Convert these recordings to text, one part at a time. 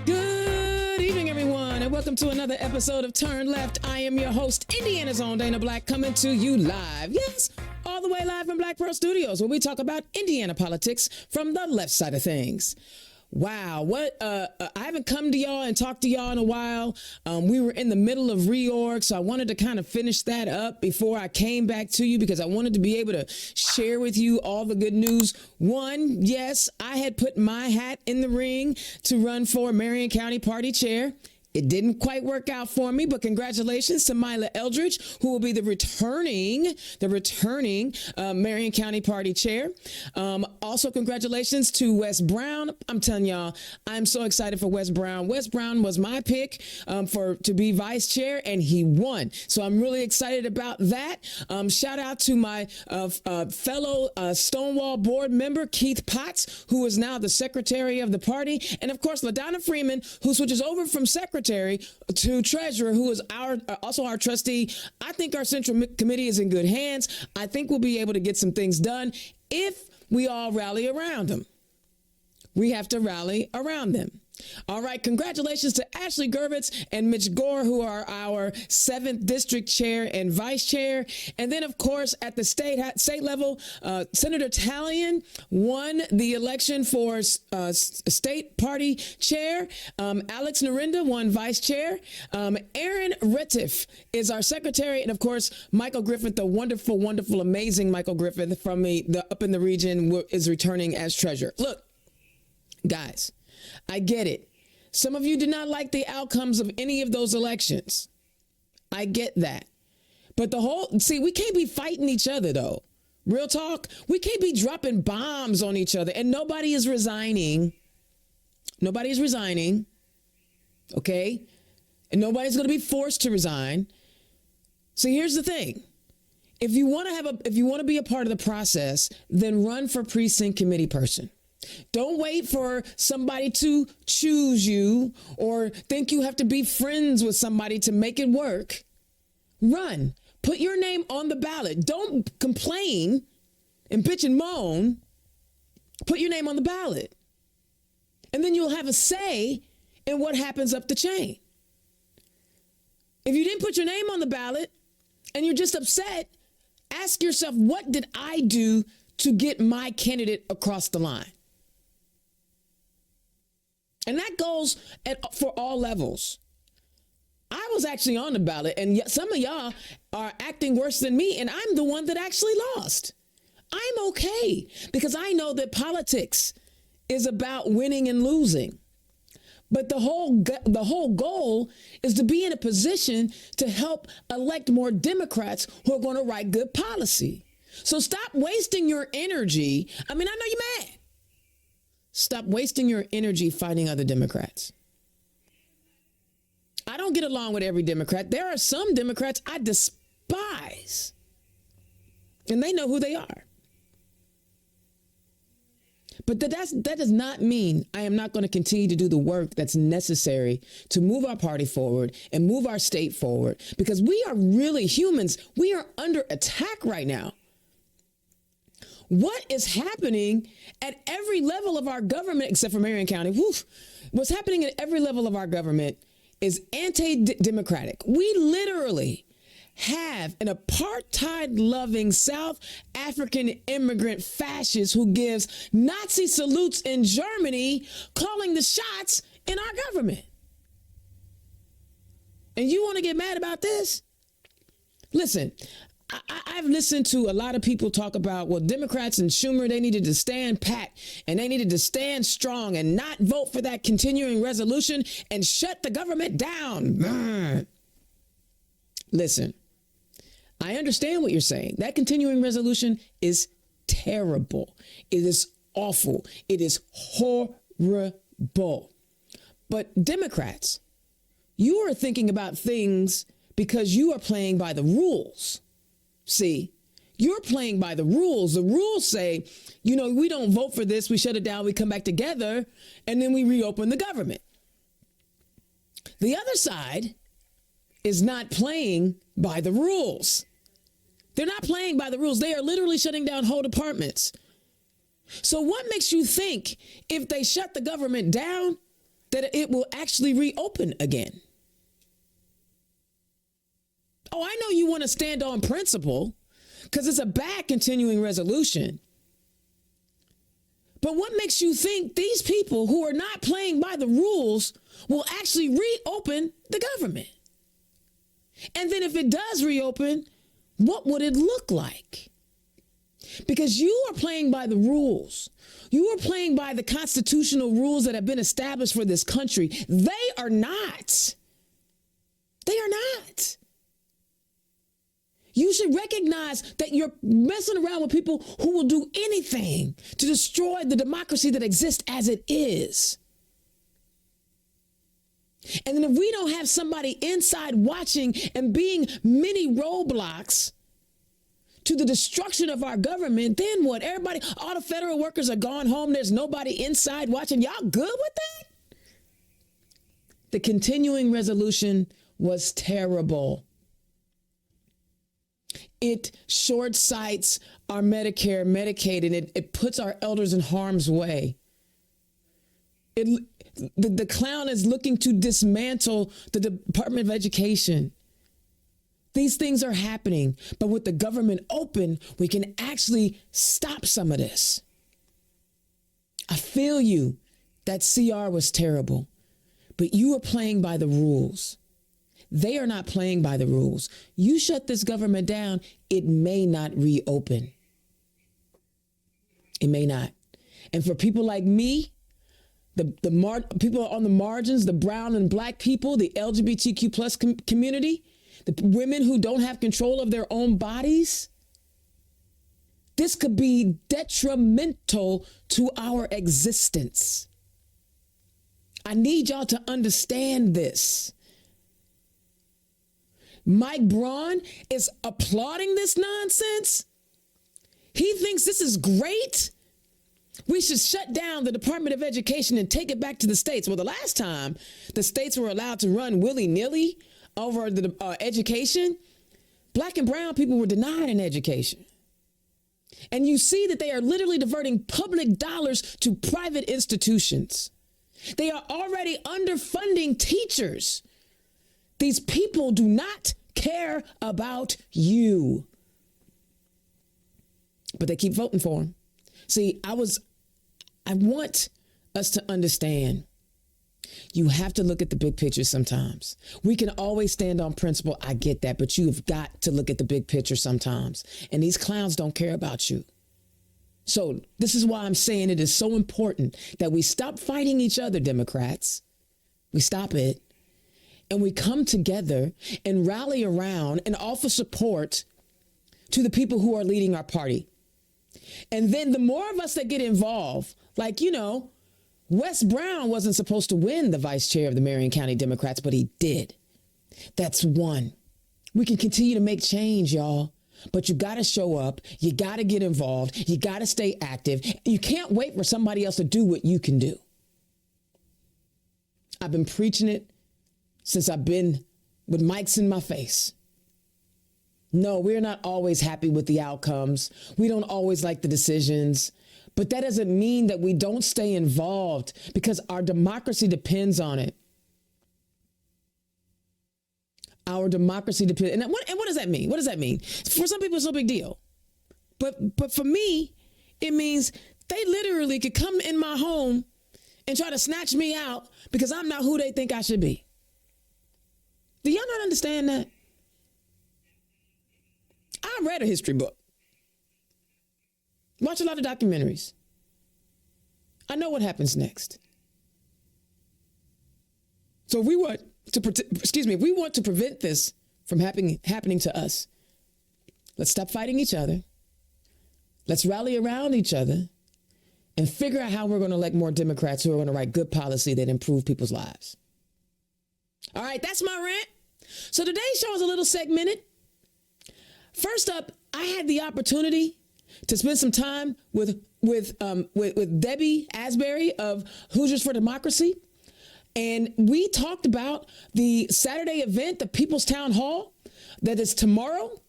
Good evening, everyone, and welcome to another episode of Turn Left. I am your host, Indiana's own Dana Black, coming to you live. Yes, all the way live from Black Pearl Studios, where we talk about Indiana politics from the left side of things. Wow, I haven't come to y'all and talked to y'all in a while. We were in the middle of reorg, so I wanted to kind of finish that up before I came back to you because I wanted to be able to share with you all the good news. One, yes, I had put my hat in the ring to run for Marion County Party Chair. It didn't quite work out for me, but congratulations to Mila Eldridge, who will be the returning Marion County Party Chair. Also, congratulations to Wes Brown. I'm telling y'all, I'm so excited for Wes Brown. Wes Brown was my pick to be vice chair, and he won. So I'm really excited about that. Shout out to my fellow Stonewall board member, Keith Potts, who is now the secretary of the party. And of course, LaDonna Freeman, who switches over from secretary to treasurer, who is also our trustee. I think our central committee is in good hands. I think we'll be able to get some things done if we all rally around them. We have to rally around them. All right, congratulations to Ashley Gervitz and Mitch Gore, who are our 7th district chair and vice chair. And then, of course, at the state level, Senator Talion won the election for state party chair. Alex Narinda won vice chair. Aaron Retiff is our secretary. And, of course, Michael Griffith, the wonderful, wonderful, amazing Michael Griffith from the up in the region, is returning as treasurer. Look, guys, I get it. Some of you did not like the outcomes of any of those elections. I get that. But we can't be fighting each other, though. Real talk. We can't be dropping bombs on each other. And nobody is resigning. Nobody is resigning. Okay? And nobody's going to be forced to resign. So here's the thing. If you want to be a part of the process, then run for precinct committee person. Don't wait for somebody to choose you or think you have to be friends with somebody to make it work. Run. Put your name on the ballot. Don't complain and bitch and moan. Put your name on the ballot. And then you'll have a say in what happens up the chain. If you didn't put your name on the ballot and you're just upset, ask yourself, what did I do to get my candidate across the line? And that goes for all levels. I was actually on the ballot, and some of y'all are acting worse than me, and I'm the one that actually lost. I'm okay, because I know that politics is about winning and losing. But the whole goal is to be in a position to help elect more Democrats who are going to write good policy. So stop wasting your energy. I know you're mad. Stop wasting your energy fighting other Democrats. I don't get along with every Democrat. There are some Democrats I despise, and they know who they are. But that does not mean I am not going to continue to do the work that's necessary to move our party forward and move our state forward, because we are really humans. We are under attack right now. What is happening at every level of our government, except for Marion County, what's happening at every level of our government is anti-democratic. We literally have an apartheid-loving South African immigrant fascist who gives Nazi salutes in Germany, calling the shots in our government. And you want to get mad about this? Listen, I've listened to a lot of people talk about, well, Democrats and Schumer, they needed to stand pat and they needed to stand strong and not vote for that continuing resolution and shut the government down. Listen, I understand what you're saying. That continuing resolution is terrible. It is awful. It is horrible. But Democrats, you are thinking about things because you are playing by the rules. See, you're playing by the rules. The rules say, we don't vote for this. We shut it down. We come back together and then we reopen the government. The other side is not playing by the rules. They're not playing by the rules. They are literally shutting down whole departments. So what makes you think if they shut the government down that it will actually reopen again. Oh, I know you want to stand on principle because it's a bad continuing resolution. But what makes you think these people who are not playing by the rules will actually reopen the government? And then if it does reopen, what would it look like? Because you are playing by the rules. You are playing by the constitutional rules that have been established for this country. They are not. They are not. You should recognize that you're messing around with people who will do anything to destroy the democracy that exists as it is. And then if we don't have somebody inside watching and being many roadblocks to the destruction of our government, then what? Everybody, all the federal workers are gone home. There's nobody inside watching. Y'all good with that? The continuing resolution was terrible. It short-sights our Medicare, Medicaid, and it puts our elders in harm's way. The clown is looking to dismantle the Department of Education. These things are happening, but with the government open, we can actually stop some of this. I feel you. That CR was terrible, but you are playing by the rules. They are not playing by the rules. You shut this government down, it may not reopen. It may not. And for people like me, the people on the margins, the brown and black people, the LGBTQ plus community, the women who don't have control of their own bodies, this could be detrimental to our existence. I need y'all to understand this. Mike Braun is applauding this nonsense. He thinks this is great. We should shut down the Department of Education and take it back to the states. Well, the last time the states were allowed to run willy-nilly over the education, black and brown people were denied an education. And you see that they are literally diverting public dollars to private institutions. They are already underfunding teachers. These people do not care about you. But they keep voting for him. See, I want us to understand you have to look at the big picture sometimes. We can always stand on principle. I get that, but you've got to look at the big picture sometimes. And these clowns don't care about you. So this is why I'm saying it is so important that we stop fighting each other, Democrats. We stop it. And we come together and rally around and offer support to the people who are leading our party. And then the more of us that get involved, like, Wes Brown wasn't supposed to win the vice chair of the Marion County Democrats, but he did. That's one. We can continue to make change, y'all. But you got to show up. You got to get involved. You got to stay active. You can't wait for somebody else to do what you can do. I've been preaching it since I've been with mics in my face. No, we're not always happy with the outcomes. We don't always like the decisions. But that doesn't mean that we don't stay involved because our democracy depends on it. Our democracy depends. And what does that mean? What does that mean? For some people, it's no big deal. But for me, it means they literally could come in my home and try to snatch me out because I'm not who they think I should be. Do y'all not understand that? I read a history book. Watch a lot of documentaries. I know what happens next. So if we want to prevent this from happening to us, let's stop fighting each other. Let's rally around each other and figure out how we're going to elect more Democrats who are going to write good policy that improve people's lives. All right, that's my rant. So today's show is a little segmented. First up, I had the opportunity to spend some time with Debbie Asberry of Hoosiers for Democracy. And we talked about the Saturday event, the People's Town Hall, that is tomorrow,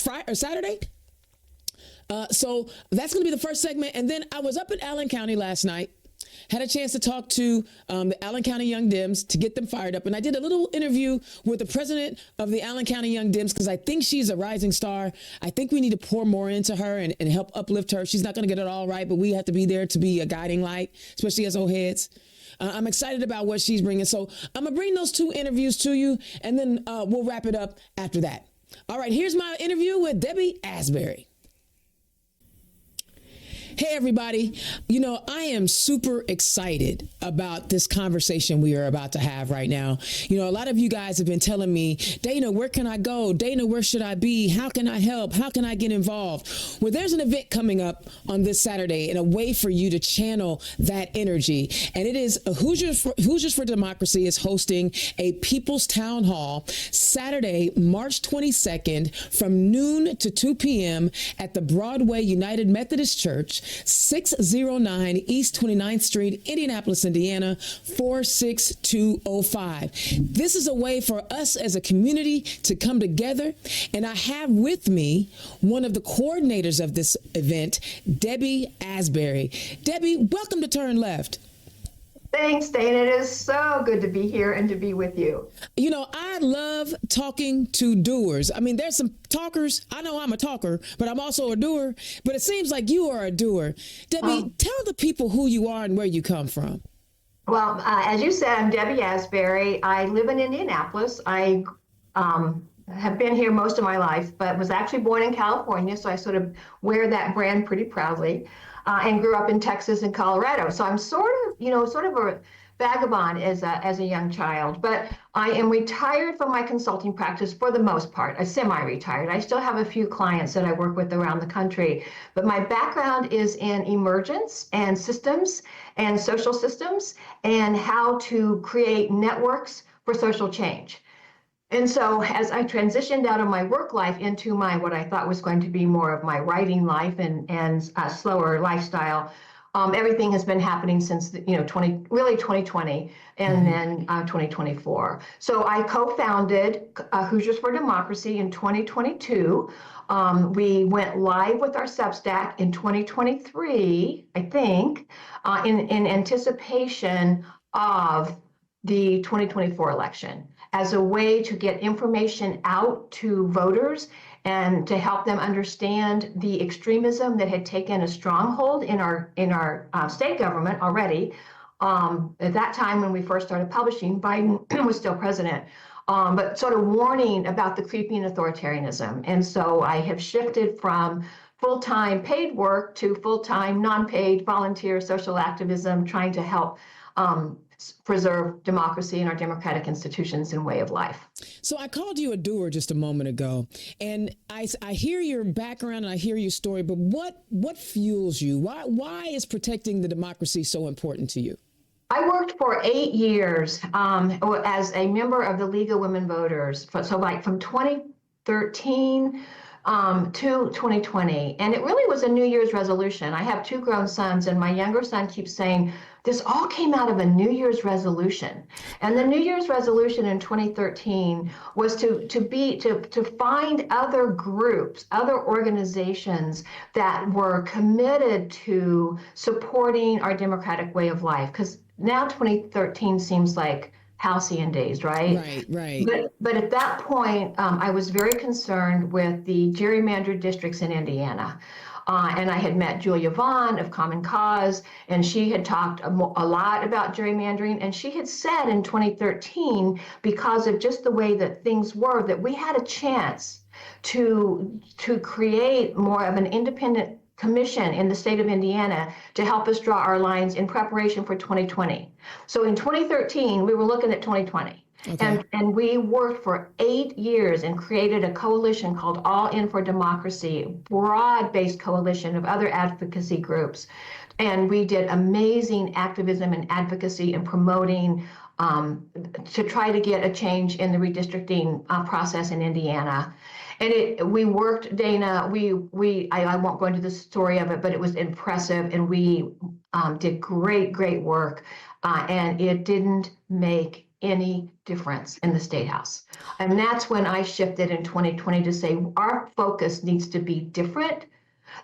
Friday or Saturday. So that's going to be the first segment. And then I was up in Allen County last night Had a chance to talk to the Allen County Young Dems to get them fired up. And I did a little interview with the president of the Allen County Young Dems because I think she's a rising star. I think we need to pour more into her and help uplift her. She's not going to get it all right, but we have to be there to be a guiding light, especially as old heads. I'm excited about what she's bringing. So I'm going to bring those 2 interviews to you, and then we'll wrap it up after that. All right, here's my interview with Debbie Asberry. Hey, everybody. You know, I am super excited about this conversation we are about to have right now. You know, a lot of you guys have been telling me, Dana, where can I go? Dana, where should I be? How can I help? How can I get involved? Well, there's an event coming up on this Saturday and a way for you to channel that energy. And it is Hoosiers for Democracy is hosting a People's Town Hall Saturday, March 22nd from noon to 2 p.m. at the Broadway United Methodist Church, 609 East 29th Street, Indianapolis, Indiana, 46205. This is a way for us as a community to come together. And I have with me one of the coordinators of this event, Debbie Asberry. Debbie, welcome to Turn Left. Thanks, Dana. It is so good to be here and to be with you. You know, I love talking to doers. I mean, there's some talkers. I know I'm a talker, but I'm also a doer. But it seems like you are a doer. Debbie, tell the people who you are and where you come from. Well, as you said, I'm Debbie Asberry. I live in Indianapolis. I have been here most of my life, but was actually born in California, so I sort of wear that brand pretty proudly. And grew up in Texas and Colorado. So I'm sort of a vagabond as a young child, but I am retired from my consulting practice for the most part, semi-retired. I still have a few clients that I work with around the country, but my background is in emergence and systems and social systems and how to create networks for social change. And so as I transitioned out of my work life into what I thought was going to be more of my writing life and slower lifestyle, everything has been happening since 2020 and then 2024. So I co-founded Hoosiers for Democracy in 2022. We went live with our Substack in 2023, I think, in anticipation of the 2024 election, as a way to get information out to voters and to help them understand the extremism that had taken a stronghold in our state government already. At that time when we first started publishing, Biden was still president, but sort of warning about the creeping authoritarianism. And so I have shifted from full-time paid work to full-time non-paid volunteer social activism, trying to help preserve democracy in our democratic institutions and way of life. So I called you a doer just a moment ago, and I hear your background and I hear your story, but what fuels you? Why is protecting the democracy so important to you? I worked for 8 years as a member of the League of Women Voters, so like from 2013 to 2020. And it really was a New Year's resolution. I have 2 grown sons, and my younger son keeps saying, this all came out of a New Year's resolution. And the New Year's resolution in 2013 was to find other groups, other organizations that were committed to supporting our democratic way of life. Because now 2013 seems like halcyon days, right? Right. But at that point, I was very concerned with the gerrymandered districts in Indiana. And I had met Julia Vaughn of Common Cause, and she had talked a lot about gerrymandering. And she had said in 2013, because of just the way that things were, that we had a chance to create more of an independent commission in the state of Indiana to help us draw our lines in preparation for 2020. So in 2013, we were looking at 2020. Okay. And we worked for 8 years and created a coalition called All In for Democracy, a broad-based coalition of other advocacy groups. And we did amazing activism and advocacy and promoting to try to get a change in the redistricting process in Indiana. And we worked, Dana, I won't go into the story of it, but it was impressive. And we did great work. And it didn't make any difference in the State House. And that's when I shifted in 2020 to say our focus needs to be different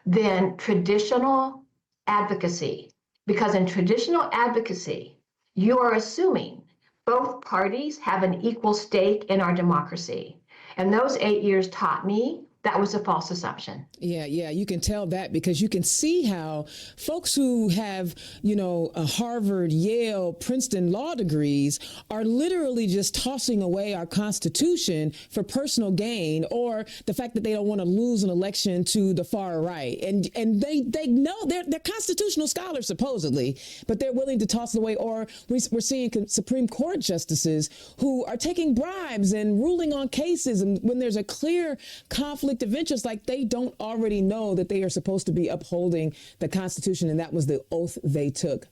than traditional advocacy. Because in traditional advocacy, you are assuming both parties have an equal stake in our democracy. And those 8 years taught me that was a false assumption. Yeah, you can tell that because you can see how folks who have, a Harvard, Yale, Princeton law degrees are literally just tossing away our Constitution for personal gain, or the fact that they don't want to lose an election to the far right. And they know they're constitutional scholars supposedly, but they're willing to toss it away. Or we're seeing Supreme Court justices who are taking bribes and ruling on cases, and when there's a clear conflict of interest, like they don't already know that they are supposed to be upholding the Constitution, and that was the oath they took.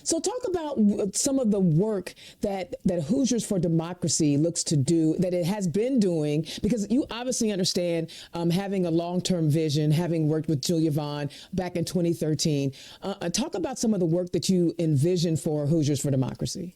So talk about some of the work that Hoosiers for Democracy looks to do, that it has been doing, because you obviously understand having a long-term vision, having worked with Julia Vaughn back in 2013. Talk about some of the work that you envision for Hoosiers for Democracy.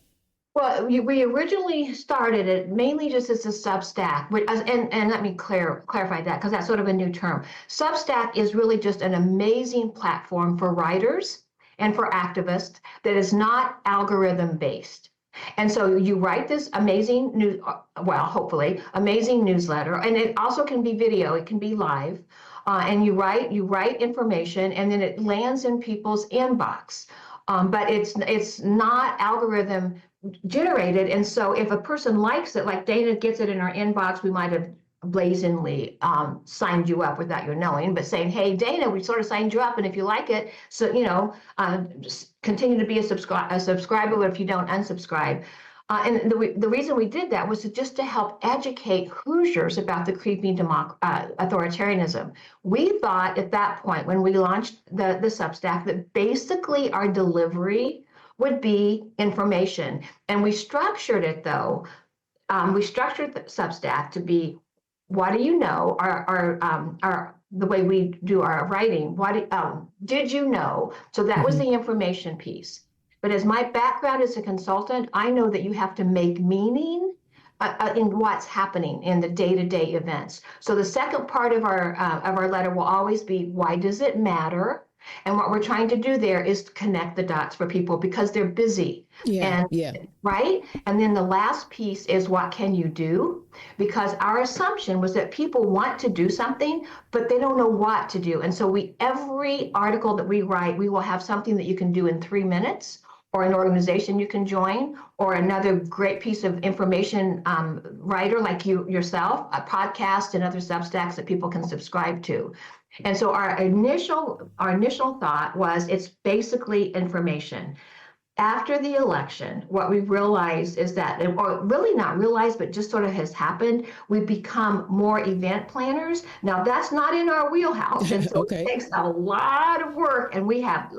Well, we originally started it mainly just as a Substack, and let me clarify that, because that's sort of a new term. Substack is really just an amazing platform for writers and for activists that is not algorithm based. And so you write this amazing hopefully amazing newsletter, and it also can be video, it can be live, and you write information, and then it lands in people's inbox. But it's not algorithm generated. And so if a person likes it, like Dana gets it in our inbox, we might have blazingly signed you up without your knowing, but saying, hey, Dana, we sort of signed you up. And if you like it, so, just continue to be a subscriber, but if you don't, unsubscribe. And the reason we did that was just to help educate Hoosiers about the creeping authoritarianism. We thought at that point, when we launched the Substack, that basically our delivery would be information. And we structured it, though. We structured the Substack to be, what do you know? Our the way we do our writing. Did you know? So that was the information piece. But as my background as a consultant, I know that you have to make meaning in what's happening in the day-to-day events. So the second part of our letter will always be, why does it matter? And what we're trying to do there is connect the dots for people because they're busy. Right? And then the last piece is, what can you do? Because our assumption was that people want to do something, but they don't know what to do. And so every article that we write, we will have something that you can do in 3 minutes, or an organization you can join, or another great piece of information writer like yourself, a podcast and other Substacks that people can subscribe to. And so our initial thought was, it's basically information. After the election, what we realized is that, or really not realized, but just sort of has happened, we've become more event planners. Now, that's not in our wheelhouse. And so It takes a lot of work, and we have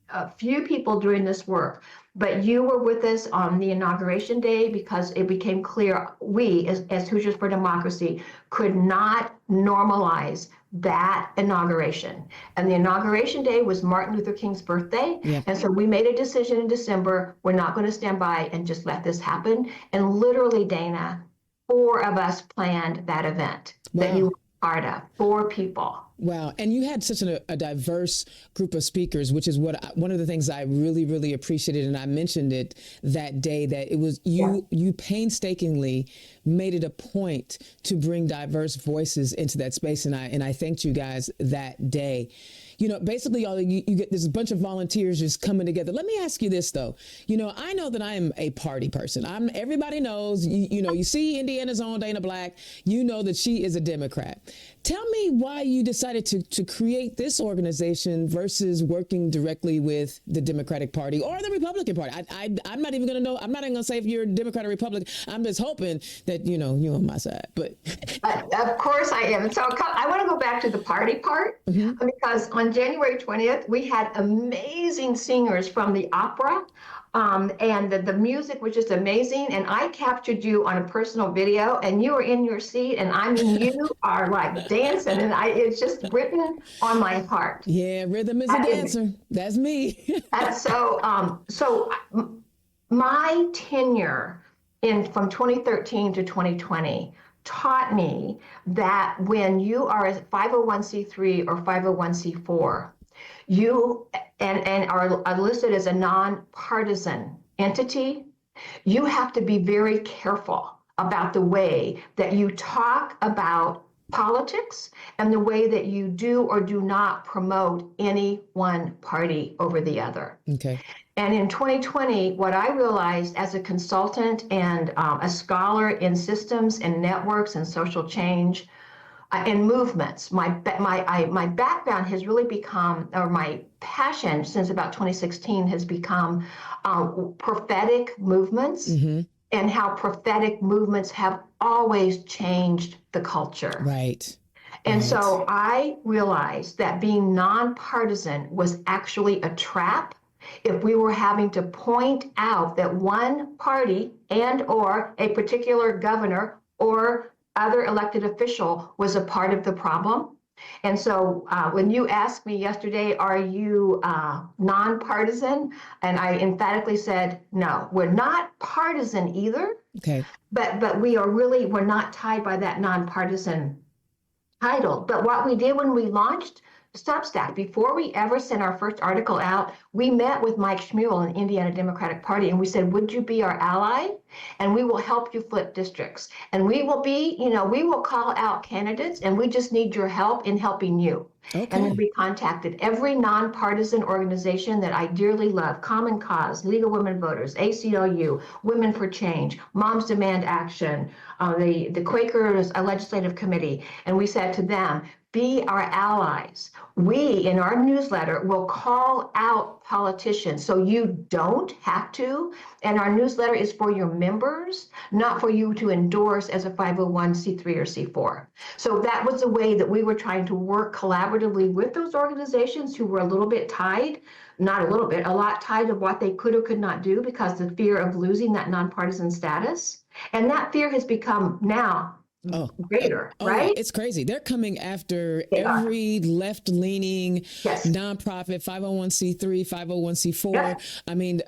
a few people doing this work. But you were with us on the inauguration day because it became clear we, as Hoosiers for Democracy, could not normalize that inauguration. And the inauguration day was Martin Luther King's birthday. Yeah. And so we made a decision in December, we're not going to stand by and just let this happen. And literally, Dana, 4 of us planned that event that you were part of, 4 people. Wow. And you had such a diverse group of speakers, which is one of the things I really, really appreciated. And I mentioned it that day, that it was you painstakingly made it a point to bring diverse voices into that space. And I thanked you guys that day. Basically you get this bunch of volunteers just coming together. Let me ask you this, though. I know that I am a party person. Everybody knows, you see Indiana's own Dana Black, you know that she is a Democrat. Tell me why you decided to create this organization versus working directly with the Democratic Party or the Republican Party. I'm not even going to know. I'm not even going to say if you're a Democrat or Republican. I'm just hoping that, you're on my side. But of course I am. So I want to go back to the party part, because on January 20th, we had amazing singers from the opera. And the music was just amazing. And I captured you on a personal video, and you were in your seat, and you are like dancing, and it's just written on my heart. Yeah, rhythm is a dancer. That's me. And so my tenure from 2013 to 2020 taught me that when you are a 501c3 or 501c4, you and are listed as a nonpartisan entity, you have to be very careful about the way that you talk about politics and the way that you do or do not promote any one party over the other. Okay. And in 2020, what I realized as a consultant and a scholar in systems and networks and social change and movements, my background has really become, or my passion since about 2016 has become prophetic movements. Mm-hmm. And how prophetic movements have always changed the culture. Right. And so I realized that being nonpartisan was actually a trap if we were having to point out that one party and or a particular governor or other elected official was a part of the problem. And so when you asked me yesterday, are you nonpartisan? And I emphatically said, no, we're not partisan either. Okay. But we're not tied by that nonpartisan title. But what we did when we launched Substack, before we ever sent our first article out, we met with Mike Schmuel in Indiana Democratic Party, and we said, would you be our ally? And we will help you flip districts. And we will we will call out candidates, and we just need your help in helping you. Okay. And then we contacted every nonpartisan organization that I dearly love: Common Cause, League of Women Voters, ACLU, Women for Change, Moms Demand Action, the Quakers Legislative Committee. And we said to them, be our allies. We, in our newsletter, will call out politicians so you don't have to. And our newsletter is for your members, not for you to endorse as a 501c3 or C4. So that was the way that we were trying to work collaboratively with those organizations who were a little bit tied, not a little bit, a lot tied of what they could or could not do because of the fear of losing that nonpartisan status. And that fear has become now greater, right? It's crazy. They're coming after every left-leaning nonprofit, 501c3, 501c4. Yeah. I mean,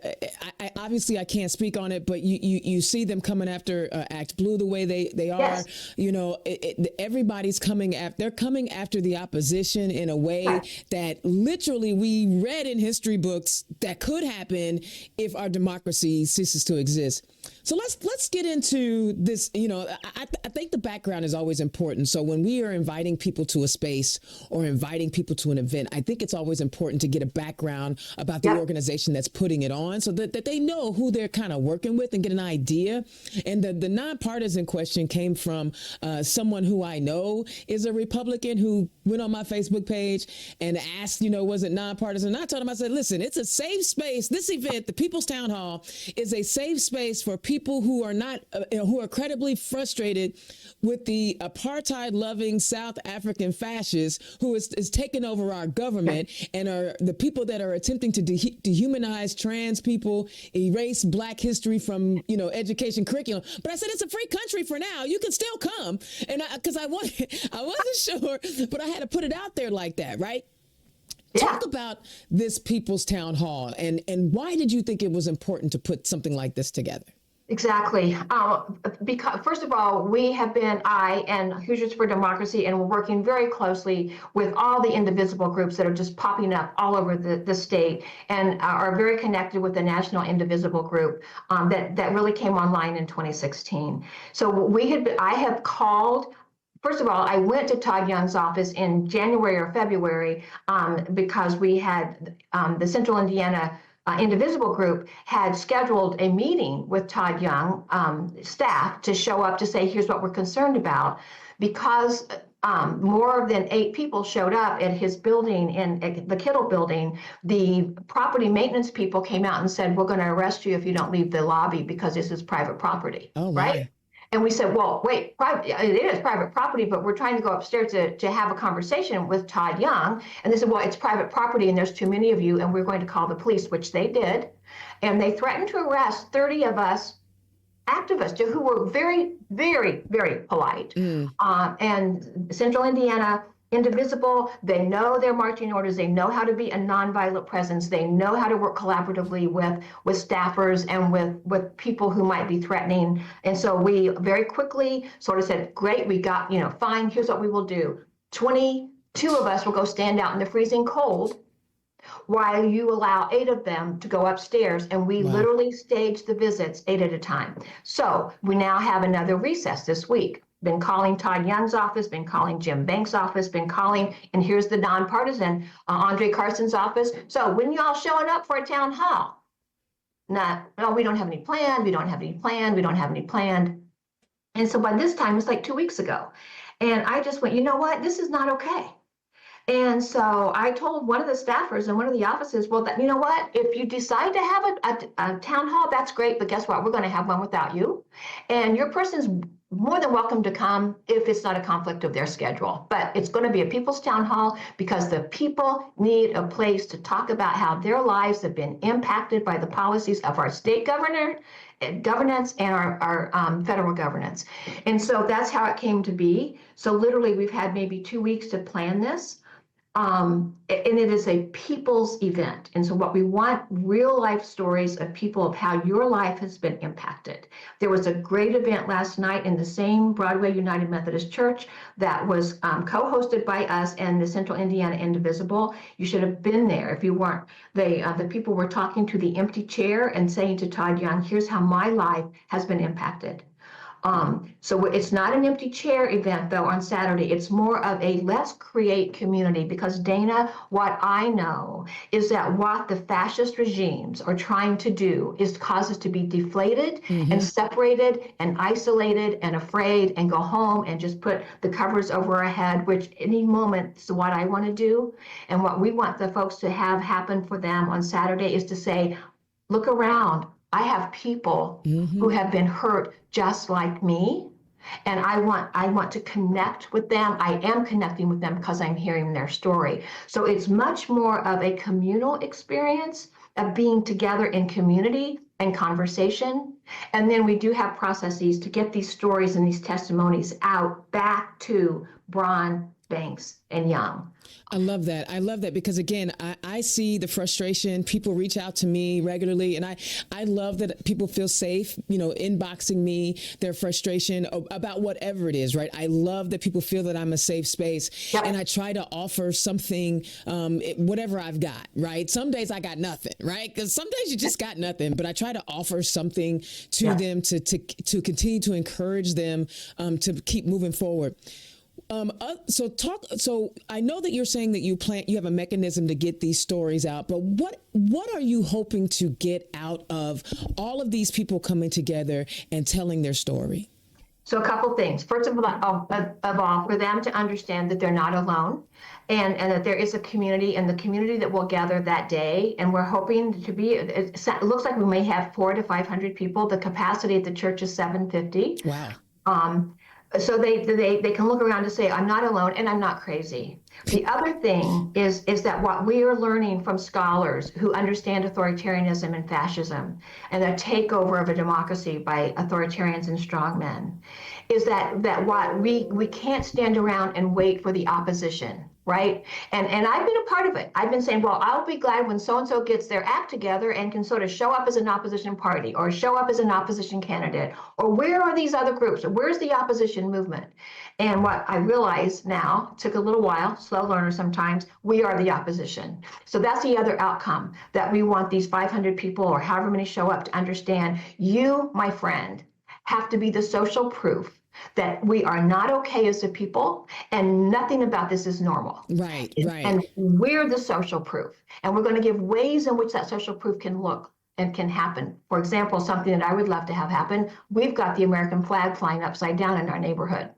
I obviously I can't speak on it, but you see them coming after Act Blue the way they are. Yes. You know, everybody's coming after. They're coming after the opposition in a way that literally we read in history books that could happen if our democracy ceases to exist. So let's get into this. You know, I think the background is always important. So when we are inviting people to a space or inviting people to an event, I think it's always important to get a background about the organization that's putting it on so that they know who they're kind of working with and get an idea. And the nonpartisan question came from someone who I know is a Republican who went on my Facebook page and asked, was it nonpartisan? And I told him, I said, listen, it's a safe space. This event, the People's Town Hall, is a safe space for people who are not, who are credibly frustrated with the apartheid-loving South African fascists who is taking over our government and are the people that are attempting to dehumanize trans people, erase Black history from, education curriculum. But I said, it's a free country for now. You can still come. And because I wasn't sure, but I had to put it out there like that, right? Yeah. Talk about this People's Town Hall and why did you think it was important to put something like this together? Exactly. Because first of all, I and Hoosiers for Democracy, and we're working very closely with all the indivisible groups that are just popping up all over the state and are very connected with the National Indivisible Group that really came online in 2016. So I have called. First of all, I went to Todd Young's office in January or February because we had the Central Indiana Indivisible Group had scheduled a meeting with Todd Young staff to show up to say, here's what we're concerned about. Because more than 8 people showed up at his building in the Kittle building, the property maintenance people came out and said, we're going to arrest you if you don't leave the lobby because this is private property, right? And we said, well, wait, it is private property, but we're trying to go upstairs to have a conversation with Todd Young. And they said, well, it's private property and there's too many of you and we're going to call the police, which they did. And they threatened to arrest 30 of us activists who were very, very, very polite. And Central Indiana Indivisible, they know their marching orders, they know how to be a nonviolent presence, they know how to work collaboratively with staffers and with people who might be threatening. And so we very quickly sort of said, great, we got, fine, here's what we will do. 22 of us will go stand out in the freezing cold while you allow 8 of them to go upstairs, and we Wow. literally stage the visits 8 at a time. So we now have another recess this week. Been calling Todd Young's office, been calling Jim Banks' office, been calling, and here's the nonpartisan, Andre Carson's office. So when y'all showing up for a town hall? No, we don't have any planned, we don't have any planned, we don't have any planned. And so by this time, it's like 2 weeks ago. And I just went, you know what, this is not okay. And so I told one of the staffers in one of the offices, well, you know what, if you decide to have a town hall, that's great, but guess what, we're going to have one without you. And your person's more than welcome to come if it's not a conflict of their schedule. But it's going to be a people's town hall because the people need a place to talk about how their lives have been impacted by the policies of our state governance and our federal governance. And so that's how it came to be. So literally we've had maybe 2 weeks to plan this. And it is a people's event. And so what we want, real life stories of people of how your life has been impacted. There was a great event last night in the same Broadway United Methodist Church that was co-hosted by us and the Central Indiana Indivisible. You should have been there if you weren't. The people were talking to the empty chair and saying to Todd Young, here's how my life has been impacted. So it's not an empty chair event, though, on Saturday. It's more of a let's create community, because Dana, what I know is that what the fascist regimes are trying to do is cause us to be deflated and separated and isolated and afraid and go home and just put the covers over our head, which any moment is what I want to do. And what we want the folks to have happen for them on Saturday is to say, look around. I have people who have been hurt just like me, and I want to connect with them. I am connecting with them because I'm hearing their story. So it's much more of a communal experience of being together in community and conversation. And then we do have processes to get these stories and these testimonies out back to Braun, Banks, and Young. I love that. I love that because, again, I see the frustration. People reach out to me regularly, and I love that people feel safe, inboxing me their frustration about whatever it is, right? I love that people feel that I'm a safe space, and I try to offer something, whatever I've got, right? Some days I got nothing, right? Because some days you just got nothing, but I try to offer something to them to continue to encourage them to keep moving forward. So I know that you're saying that you have a mechanism to get these stories out, but what are you hoping to get out of all of these people coming together and telling their story? So a couple things. First of all, for them to understand that they're not alone, and that there is a community, and the community that will gather that day. And we're hoping to be, it looks like we may have 400 to 500 people. The capacity at the church is 750. Wow. So they can look around and say, I'm not alone and I'm not crazy. The other thing is that what we are learning from scholars who understand authoritarianism and fascism and the takeover of a democracy by authoritarians and strongmen is that what we can't stand around and wait for the opposition. Right. And I've been a part of it. I've been saying, well, I'll be glad when so-and-so gets their act together and can sort of show up as an opposition party or show up as an opposition candidate, or where are these other groups, or where's the opposition movement? And what I realize now, took a little while, slow learner sometimes, we are the opposition. So that's the other outcome, that we want these 500 people or however many show up to understand you, my friend, have to be the social proof that we are not okay as a people, and nothing about this is normal. Right. And we're the social proof. And we're going to give ways in which that social proof can look and can happen. For example, something that I would love to have happen, we've got the American flag flying upside down in our neighborhood.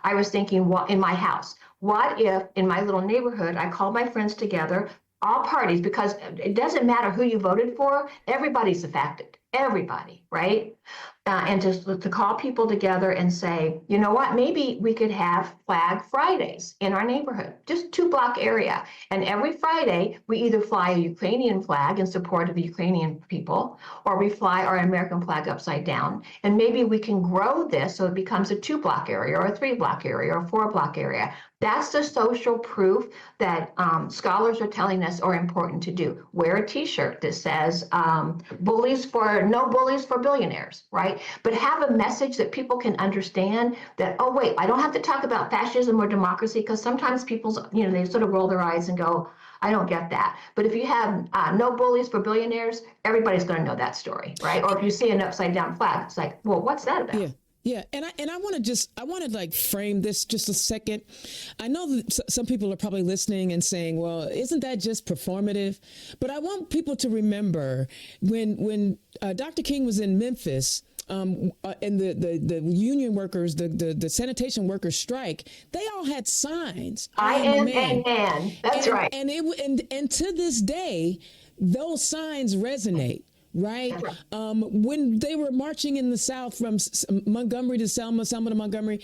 I was thinking, in my house, what if in my little neighborhood, I called my friends together, all parties, because it doesn't matter who you voted for, everybody's affected. Everybody, right? And to call people together and say, you know what, maybe we could have Flag Fridays in our neighborhood, just 2-block area. And every Friday, we either fly a Ukrainian flag in support of the Ukrainian people, or we fly our American flag upside down. And maybe we can grow this so it becomes a 2-block area or a 3-block area or a 4-block area. That's the social proof that scholars are telling us are important to do. Wear a T-shirt that says no bullies for billionaires, right? But have a message that people can understand that, oh, wait, I don't have to talk about fascism or democracy, because sometimes people, they sort of roll their eyes and go, I don't get that. But if you have no bullies for billionaires, everybody's going to know that story, right? Or if you see an upside down flag, it's like, well, what's that about? Yeah. Yeah, and I want to like frame this just a second. I know that some people are probably listening and saying, "Well, isn't that just performative?" But I want people to remember when Dr. King was in Memphis. And the union workers, the sanitation workers strike, they all had signs. I am a man. That's right. And to this day, those signs resonate. Right. When they were marching in the South from Montgomery to Selma, Selma to Montgomery,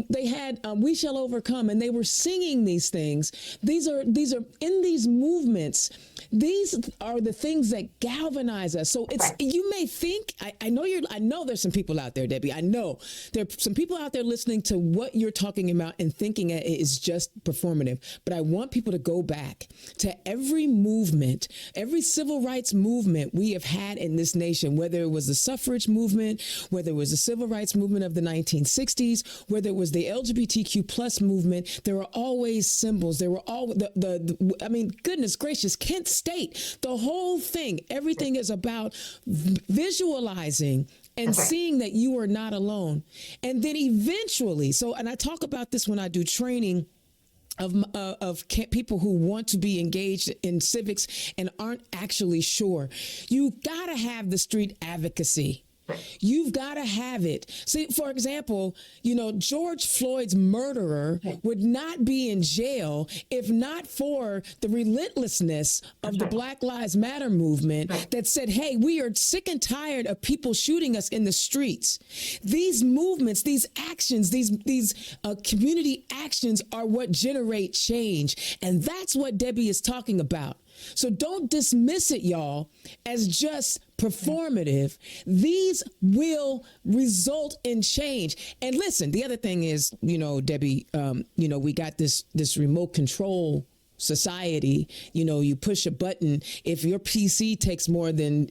they had "We Shall Overcome," and they were singing these things. These are in these movements. These are the things that galvanize us. So it's you may think I know there's some people out there, Debbie. I know there are some people out there listening to what you're talking about and thinking it is just performative. But I want people to go back to every movement, every civil rights movement we have had in this nation, whether it was the suffrage movement, whether it was the civil rights movement of the 1960s, whether it was the LGBTQ plus movement, there were always symbols. There were all I mean, goodness gracious, Kent State, the whole thing, everything is about visualizing and seeing that you are not alone. And then eventually, and I talk about this when I do training of people who want to be engaged in civics and aren't actually sure. You gotta have the street advocacy. You've got to have it. See, for example, George Floyd's murderer would not be in jail if not for the relentlessness of the Black Lives Matter movement that said, hey, we are sick and tired of people shooting us in the streets. These movements, these actions, these community actions are what generate change. And that's what Debbie is talking about. So don't dismiss it, y'all, as just performative. These will result in change. And listen, the other thing is, Debbie, we got this remote control society. You push a button. If your PC takes more than,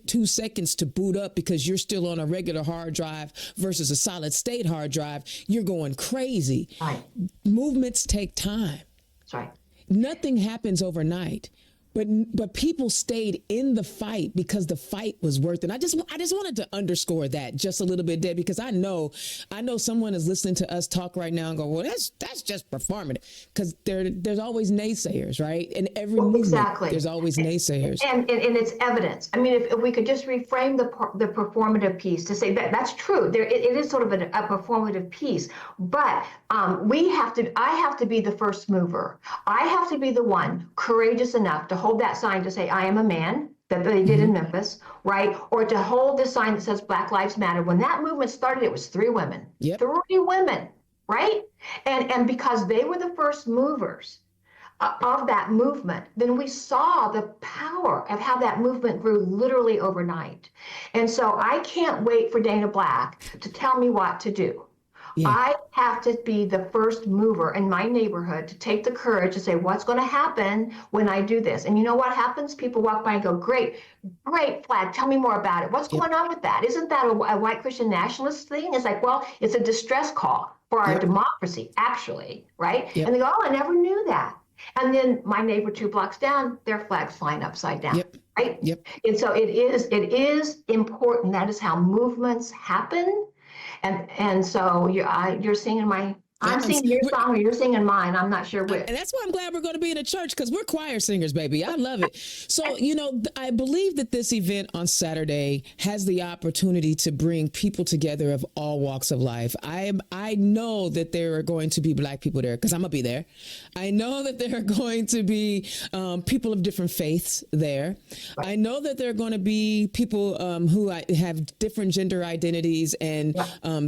2 seconds to boot up because you're still on a regular hard drive versus a solid state hard drive, you're going crazy. Right. Movements take time. That's right. Nothing happens overnight, but people stayed in the fight because the fight was worth it. And I just wanted to underscore that just a little bit, Deb, because I know someone is listening to us talk right now and go, well, that's just performative, because there's always naysayers, right? In every movement, there's always naysayers. And it's evidence. I mean, if we could just reframe the performative piece to say that's true. It is sort of a performative piece, but I have to be the first mover. I have to be the one courageous enough to hold that sign to say, I am a man, that they did in Memphis, right? Or to hold the sign that says Black Lives Matter. When that movement started, it was 3 women. Yep. 3 women, right? And because they were the first movers of that movement, then we saw the power of how that movement grew literally overnight. And so I can't wait for Dana Black to tell me what to do. Yeah. I have to be the first mover in my neighborhood to take the courage to say, what's going to happen when I do this? And you know what happens? People walk by and go, great flag. Tell me more about it. What's going on with that? Isn't that a white Christian nationalist thing? It's like, well, it's a distress call for our democracy, actually, right? And they go, oh, I never knew that. And then my neighbor 2 blocks down, their flag's flying upside down. Right? And so it is important. That is how movements happen. And so you're singing I'm singing your song or you're singing mine. I'm not sure which. And that's why I'm glad we're going to be in a church, because we're choir singers, baby. I love it. So, I believe that this event on Saturday has the opportunity to bring people together of all walks of life. I know that there are going to be Black people there, because I'm going to be there. I know that there are going to be people of different faiths there. Right. I know that there are going to be people who have different gender identities and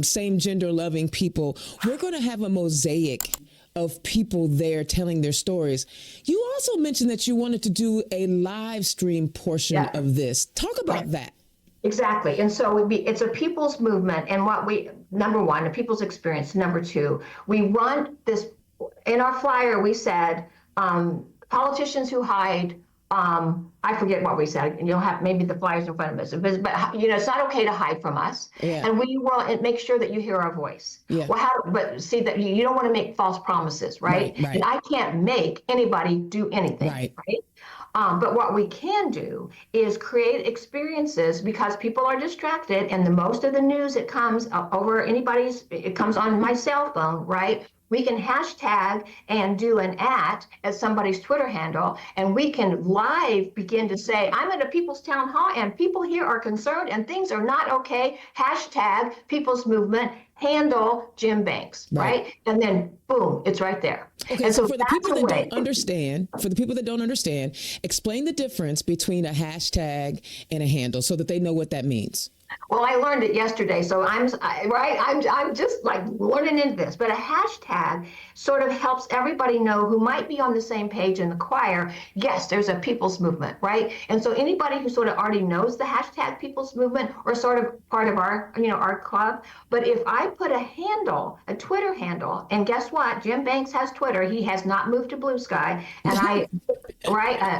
same gender loving people. We're going to have a mosaic of people there telling their stories. You also mentioned that you wanted to do a live stream portion of this. Talk about that. Exactly. And so it's a people's movement. And number 1, a people's experience. Number 2, we run this, in our flyer, we said, politicians who hide I forget what we said. You'll have maybe the flyers in front of us, but it's not okay to hide from us, Yeah. and we will make sure that you hear our voice. Yeah. Well, but see that you don't want to make false promises, right? Right. And I can't make anybody do anything, Right. right? But what we can do is create experiences because people are distracted, and the most of the news it comes it comes on my cell phone, right? We can hashtag and do an @ as somebody's Twitter handle, and we can live begin to say, I'm at a people's town hall and people here are concerned and things are not okay. Hashtag People's Movement, handle Jim Banks, right? And then boom, it's right there. Okay, and so for the people that don't understand, explain the difference between a hashtag and a handle so that they know what that means. Well, I learned it yesterday, so I'm just like learning into this. But a hashtag sort of helps everybody know who might be on the same page in the choir. Yes, there's a people's movement, right? And so anybody who sort of already knows the hashtag people's movement or sort of part of our club. But if I put a Twitter handle, and guess what? Jim Banks has Twitter. He has not moved to Blue Sky, and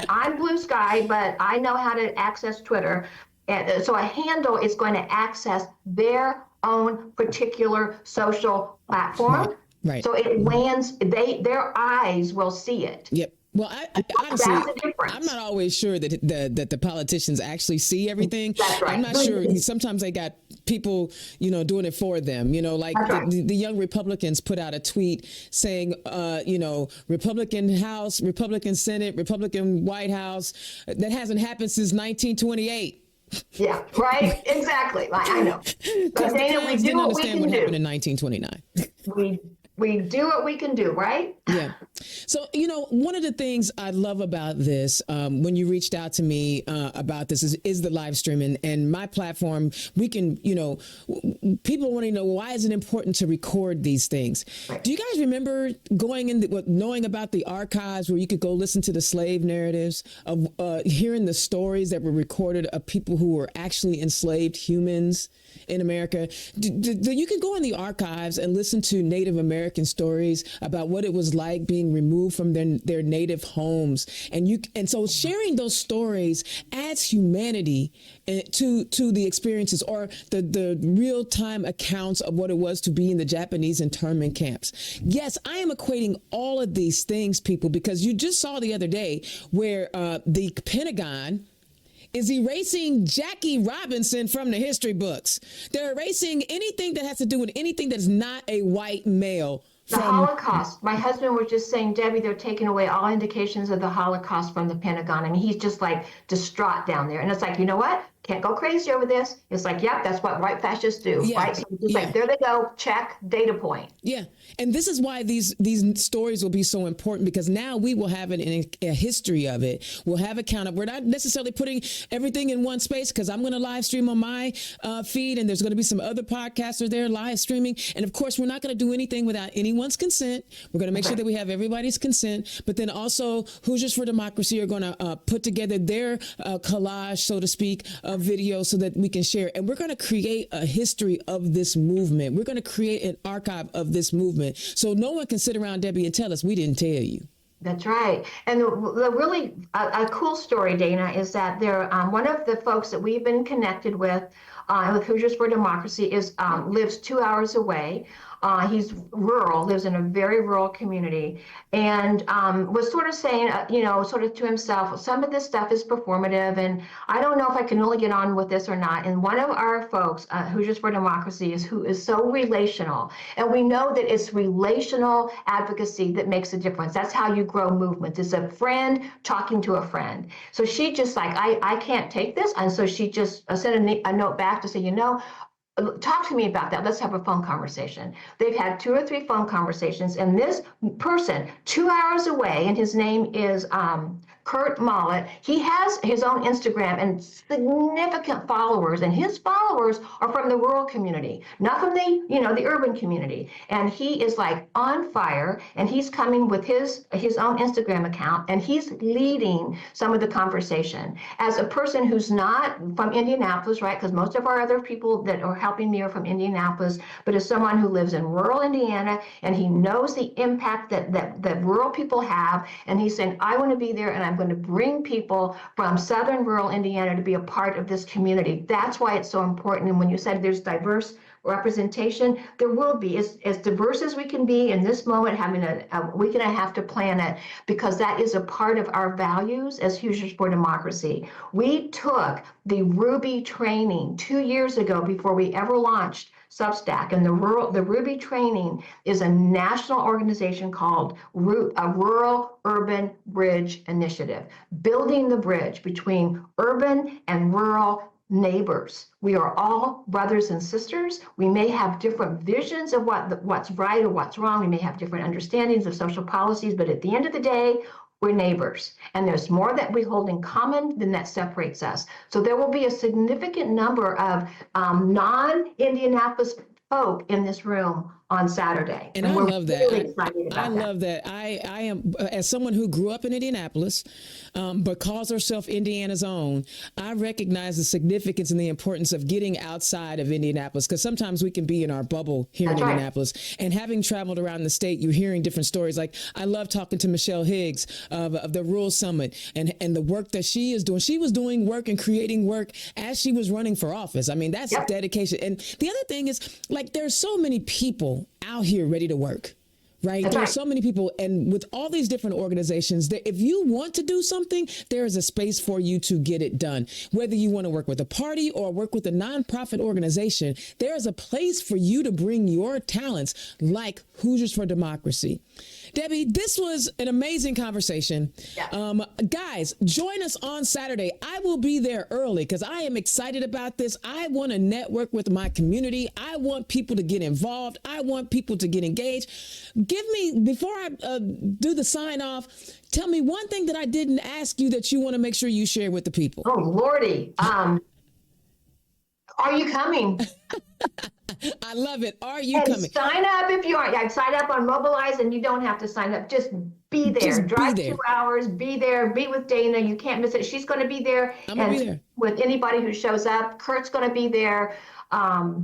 I'm Blue Sky, but I know how to access Twitter. And so a handle is going to access their own particular social platform. Right. So it lands, their eyes will see it. Yep. Well, I honestly, That's the difference. I'm not always sure that the politicians actually see everything. That's right. I'm not sure. Sometimes they got people, doing it for them. Like the young Republicans put out a tweet saying, Republican House, Republican Senate, Republican White House. That hasn't happened since 1928. Yeah, right. Exactly. I know. But Dana, we do what we can do. What happened in 1929. We do what we can do, right? Yeah. So, one of the things I love about this, when you reached out to me about this is the live streaming and my platform. We can, people want to know, why is it important to record these things? Right. Do you guys remember knowing about the archives where you could go listen to the slave narratives of hearing the stories that were recorded of people who were actually enslaved humans in America? You can go in the archives and listen to Native American stories about what it was like being removed from their native homes. And so sharing those stories adds humanity to the experiences, or the real-time accounts of what it was to be in the Japanese internment camps. Yes, I am equating all of these things, people, because you just saw the other day where the Pentagon is erasing Jackie Robinson from the history books. They're erasing anything that has to do with anything that's not a white male. The Holocaust. My husband was just saying, Debbie, they're taking away all indications of the Holocaust from the Pentagon. I mean, he's just like distraught down there. And it's like, you know what? Can't go crazy over this. It's like, yep, that's what white fascists do, right? So just like, there they go, check, data point. Yeah. And this is why these stories will be so important, because now we will have a history of it. We'll have account of. We're not necessarily putting everything in one space, because I'm going to live stream on my feed, and there's going to be some other podcasters there live streaming. And of course, we're not going to do anything without anyone's consent. We're going to make sure that we have everybody's consent. But then also, Hoosiers for Democracy are going to put together their collage, so to speak, of video so that we can share. And we're going to create a history of this movement. We're going to create an archive of this movement. So no one can sit around, Debbie, and tell us we didn't tell you. That's right. And the really a cool story, Dana, is that one of the folks that we've been connected with Hoosiers for Democracy lives 2 hours away. He's rural, lives in a very rural community, and was sort of saying, sort of to himself, some of this stuff is performative, and I don't know if I can really get on with this or not. And one of our folks, Hoosiers for Democracy, who is so relational, and we know that it's relational advocacy that makes a difference. That's how you grow movements. It's a friend talking to a friend. So she just like, I can't take this, and so she just sent a note back to say, talk to me about that. Let's have a phone conversation. They've had 2 or 3 phone conversations, and this person, 2 hours away, and his name is Kurt Mollett. He has his own Instagram and significant followers, and his followers are from the rural community, not from the urban community. And he is like on fire, and he's coming with his own Instagram account, and he's leading some of the conversation. As a person who's not from Indianapolis, right? Because most of our other people that are helping me are from Indianapolis, but as someone who lives in rural Indiana, and he knows the impact that rural people have, and he's saying, I want to be there, and I'm going to bring people from southern rural Indiana to be a part of this community. That's why it's so important. And when you said there's diverse representation, there will be as diverse as we can be in this moment, having a week and a half to plan it, because that is a part of our values as Hoosiers for Democracy. We took the Ruby training 2 years ago before we ever launched Substack, and the Ruby training is a national organization called a Rural Urban Bridge Initiative, building the bridge between urban and rural neighbors. We are all brothers and sisters. We may have different visions of what's right or what's wrong. We may have different understandings of social policies, but at the end of the day, we're neighbors. And there's more that we hold in common than that separates us. So there will be a significant number of non-Indianapolis folk in this room on Saturday. And I love that. Really excited about I love that. I am, as someone who grew up in Indianapolis, but calls herself Indiana's own, I recognize the significance and the importance of getting outside of Indianapolis, because sometimes we can be in our bubble here in Indianapolis. And having traveled around the state, you're hearing different stories. Like, I love talking to Michelle Higgs of the Rural Summit and the work that she is doing. She was doing work and creating work as she was running for office. I mean, that's dedication. And the other thing is, like, there's so many people out here ready to work, right? There's so many people, and with all these different organizations, that if you want to do something, there is a space for you to get it done. Whether you want to work with a party or work with a nonprofit organization, there is a place for you to bring your talents, like Hoosiers for Democracy. Debbie, this was an amazing conversation. Guys, join us on Saturday. I will be there early because I am excited about this. I want to network with my community. I want people to get involved. I want people to get engaged. Give me, before I do the sign off, tell me one thing that I didn't ask you that you want to make sure you share with the people. Oh, Lordy. Are you coming? I love it. Are you coming? Sign up if you are. I'd sign up on Mobilize, and you don't have to sign up. Just be there. Just Drive be there. 2 hours. Be there. Be with Dana. You can't miss it. She's going to be there. I'm going to be there. With anybody who shows up. Kurt's going to be there. Other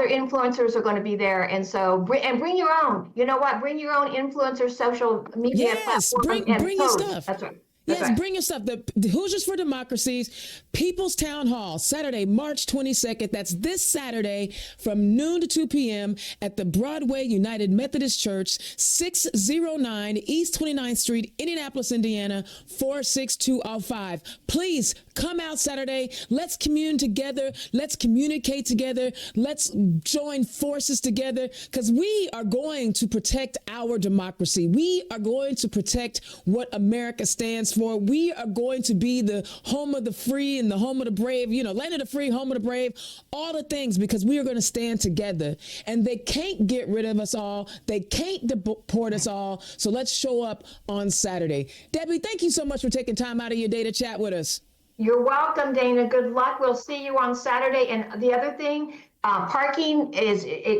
influencers are going to be there, and so bring your own. You know what? Bring your own influencer social media platform. Bring your stuff. That's right. Yes, bring your stuff. The Hoosiers for Democracy's People's Town Hall, Saturday, March 22nd. That's this Saturday from noon to 2 p.m. at the Broadway United Methodist Church, 609 East 29th Street, Indianapolis, Indiana, 46205. Please come out Saturday. Let's commune together. Let's communicate together. Let's join forces together, because we are going to protect our democracy. We are going to protect what America stands for. We are going to be the home of the free and the home of the brave, land of the free, home of the brave, all the things, because we are going to stand together, and they can't get rid of us all. They can't deport us all. So let's show up on Saturday. Debbie, thank you so much for taking time out of your day to chat with us. You're welcome, Dana. Good luck. We'll see you on Saturday. And the other thing, parking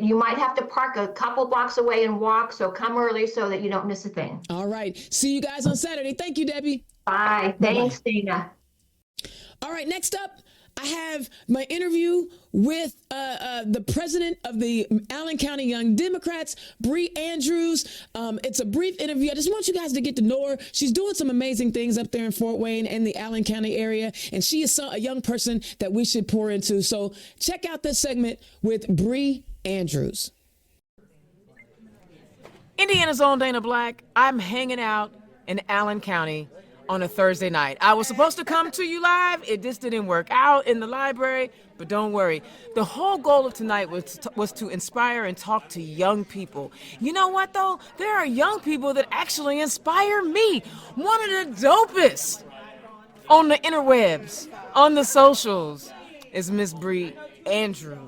you might have to park a couple blocks away and walk. So come early so that you don't miss a thing. All right. See you guys on Saturday. Thank you, Debbie. Bye. Thanks, Dana. All right. Next up, I have my interview with the president of the Allen County Young Democrats, Bree Andrews. It's a brief interview. I just want you guys to get to know her. She's doing some amazing things up there in Fort Wayne and the Allen County area, and she is a young person that we should pour into. So check out this segment with Bree Andrews. Indiana's own Dana Black. I'm hanging out in Allen County on a Thursday night. I was supposed to come to you live. It just didn't work out in the library, but don't worry. The whole goal of tonight was to inspire and talk to young people. You know what, though? There are young people that actually inspire me. One of the dopest on the interwebs, on the socials, is Miss Bree Andrews.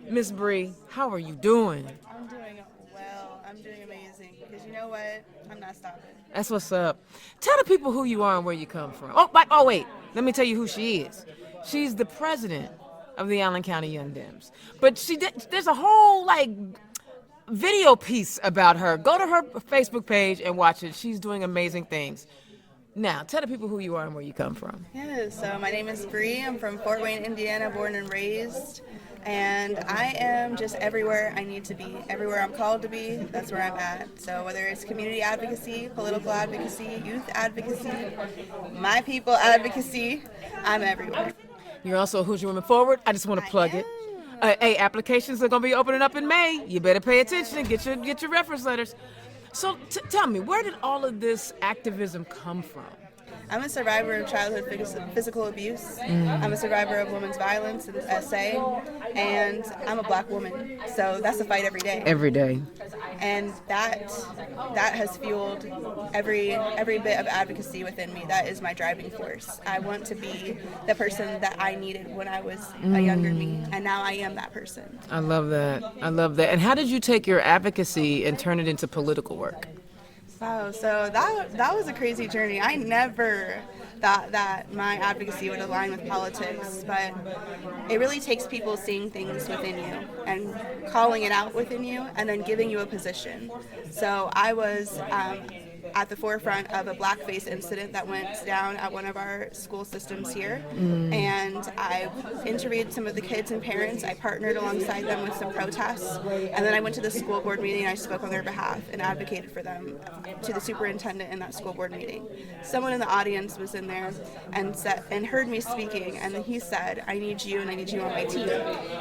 Miss Bree, how are you doing? I'm doing well. I'm doing amazing. Because you know what? I'm not stopping. That's what's up. Tell the people who you are and where you come from. Oh, wait. Let me tell you who she is. She's the president of the Allen County Young Dems. But there's a whole, video piece about her. Go to her Facebook page and watch it. She's doing amazing things. Now, tell the people who you are and where you come from. Yeah, so my name is Bree. I'm from Fort Wayne, Indiana, born and raised. And I am just everywhere I need to be. Everywhere I'm called to be, that's where I'm at. So whether it's community advocacy, political advocacy, youth advocacy, my people advocacy, I'm everywhere. You're also a Hoosier Women Forward. I just want to plug it. Hey, applications are going to be opening up in May. You better pay attention and get your reference letters. So tell me, where did all of this activism come from? I'm a survivor of childhood physical abuse. I'm a survivor of women's violence in SA, and I'm a black woman. So that's a fight every day. Every day. And that has fueled every bit of advocacy within me. That is my driving force. I want to be the person that I needed when I was a younger me, and now I am that person. I love that. I love that. And how did you take your advocacy and turn it into political work? Wow, so that was a crazy journey. I never thought that my advocacy would align with politics, but it really takes people seeing things within you and calling it out within you and then giving you a position. So I was at the forefront of a blackface incident that went down at one of our school systems here. And I interviewed some of the kids and parents. I partnered alongside them with some protests. And then I went to the school board meeting and I spoke on their behalf and advocated for them to the superintendent in that school board meeting. Someone in the audience was in there and heard me speaking, and he said, "I need you and I need you on my team."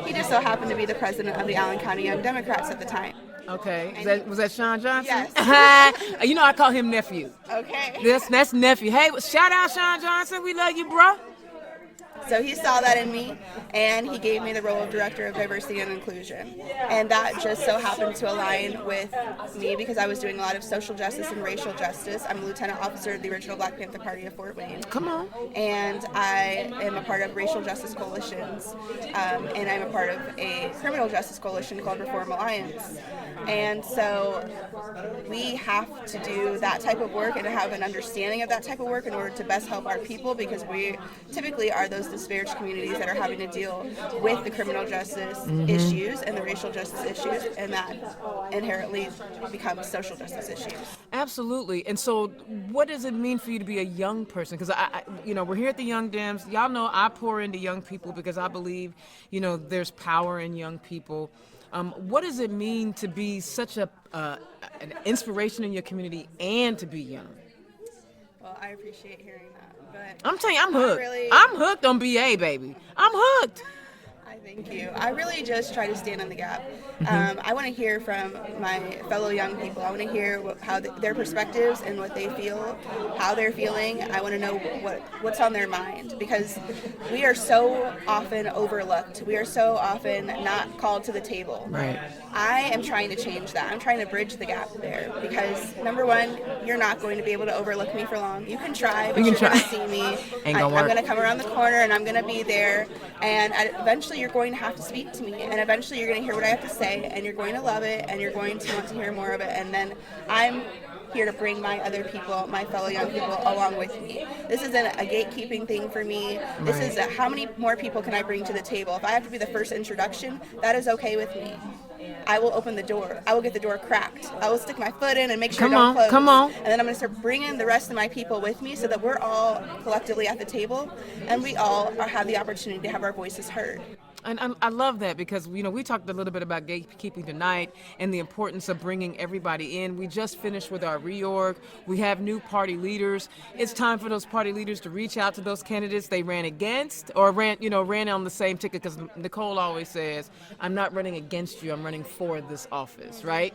He just so happened to be the president of the Allen County Young Democrats at the time. Okay. Was that Sean Johnson? Yes. You know, I call him nephew. Okay. That's nephew. Hey, shout out Sean Johnson. We love you, bro. So he saw that in me, and he gave me the role of Director of Diversity and Inclusion. And that just so happened to align with me because I was doing a lot of social justice and racial justice. I'm a lieutenant officer of the original Black Panther Party of Fort Wayne. Come on. And I am a part of racial justice coalitions, and I'm a part of a criminal justice coalition called Reform Alliance. And so we have to do that type of work and to have an understanding of that type of work in order to best help our people, because we typically are those disparaged communities that are having to deal with the criminal justice issues and the racial justice issues, and that inherently becomes social justice issues. Absolutely. And so what does it mean for you to be a young person? Because we're here at the Young Dems. Y'all know I pour into young people because I believe, there's power in young people. What does it mean to be such an inspiration in your community and to be young? Well, I appreciate hearing that, but I'm telling you, I'm hooked. I'm hooked on BA, baby. I'm hooked. I thank you. I really just try to stand in the gap. I want to hear from my fellow young people. I want to hear how their perspectives and what they feel, how they're feeling. I want to know what's on their mind, because we are so often overlooked. We are so often not called to the table. Right. I am trying to change that. I'm trying to bridge the gap there, because number one, you're not going to be able to overlook me for long. You can try, but you're going to see me. I'm going to come around the corner and I'm going to be there, and eventually you're going to have to speak to me, and eventually you're going to hear what I have to say, and you're going to love it, and you're going to want to hear more of it, and then I'm here to bring my other people, my fellow young people, along with me. This isn't a gatekeeping thing for me. This is how many more people can I bring to the table? If I have to be the first introduction, that is okay with me. I will open the door. I will get the door cracked. I will stick my foot in and make sure it don't close. Come on. And then I'm going to start bringing the rest of my people with me so that we're all collectively at the table, and we all have the opportunity to have our voices heard. And I love that, because, we talked a little bit about gatekeeping tonight and the importance of bringing everybody in. We just finished with our reorg. We have new party leaders. It's time for those party leaders to reach out to those candidates they ran against or ran on the same ticket, because Nicole always says, I'm not running against you, I'm running for this office, right?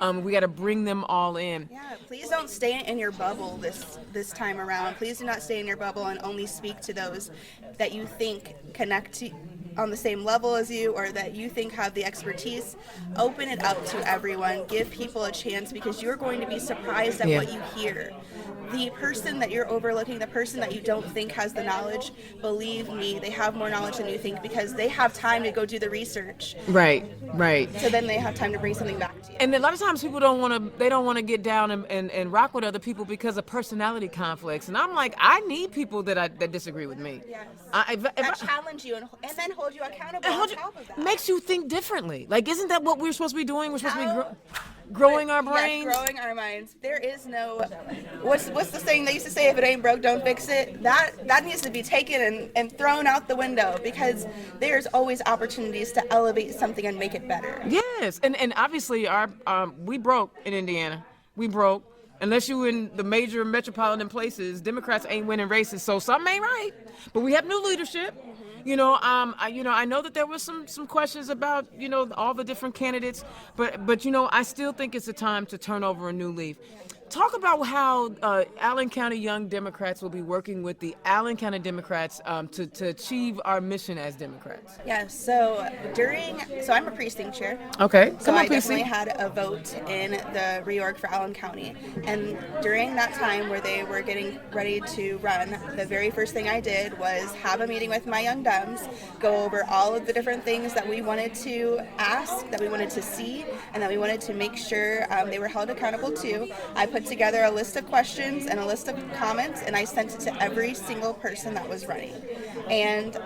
We got to bring them all in. Yeah, please don't stay in your bubble this time around. Please do not stay in your bubble and only speak to those that you think connect to on the same level as you, or that you think have the expertise. Open it up to everyone. Give people a chance, because you're going to be surprised at what you hear. The person that you're overlooking, the person that you don't think has the knowledge, believe me, they have more knowledge than you think, because they have time to go do the research. Right. So then they have time to bring something back to you. And a lot of times people don't want to get down and rock with other people because of personality conflicts. And I'm like, I need people that disagree with me. Yes. That challenge you and then hold you accountable on top of that. Makes you think differently. Like, isn't that what we're supposed to be doing? We're supposed to be growing our brains. Yes, growing our minds. There is no, what's the saying they used to say, if it ain't broke, don't fix it. That needs to be taken and thrown out the window, because there's always opportunities to elevate something and make it better. Yes, and obviously we broke in Indiana. We broke. Unless you in the major metropolitan places, Democrats ain't winning races, so something ain't right. But we have new leadership. I know that there was some questions about, all the different candidates, but I still think it's a time to turn over a new leaf. Talk about how Allen County Young Democrats will be working with the Allen County Democrats to achieve our mission as Democrats. Yes, so I'm a precinct chair. Okay, so I definitely had a vote in the reorg for Allen County. And during that time where they were getting ready to run, the very first thing I did was have a meeting with my young Dems, go over all of the different things that we wanted to ask, that we wanted to see, and that we wanted to make sure they were held accountable to. I put together a list of questions and a list of comments, and I sent it to every single person that was running. And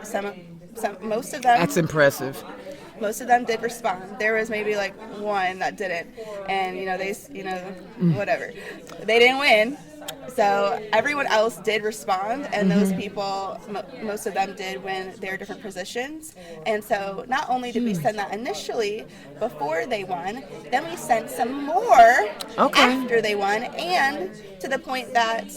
most of them. That's impressive. Most of them did respond. There was maybe like one that didn't, and whatever. They didn't win. So everyone else did respond, and those people, most of them did win their different positions. And so not only did we send that initially before they won, then we sent some more after they won, and to the point that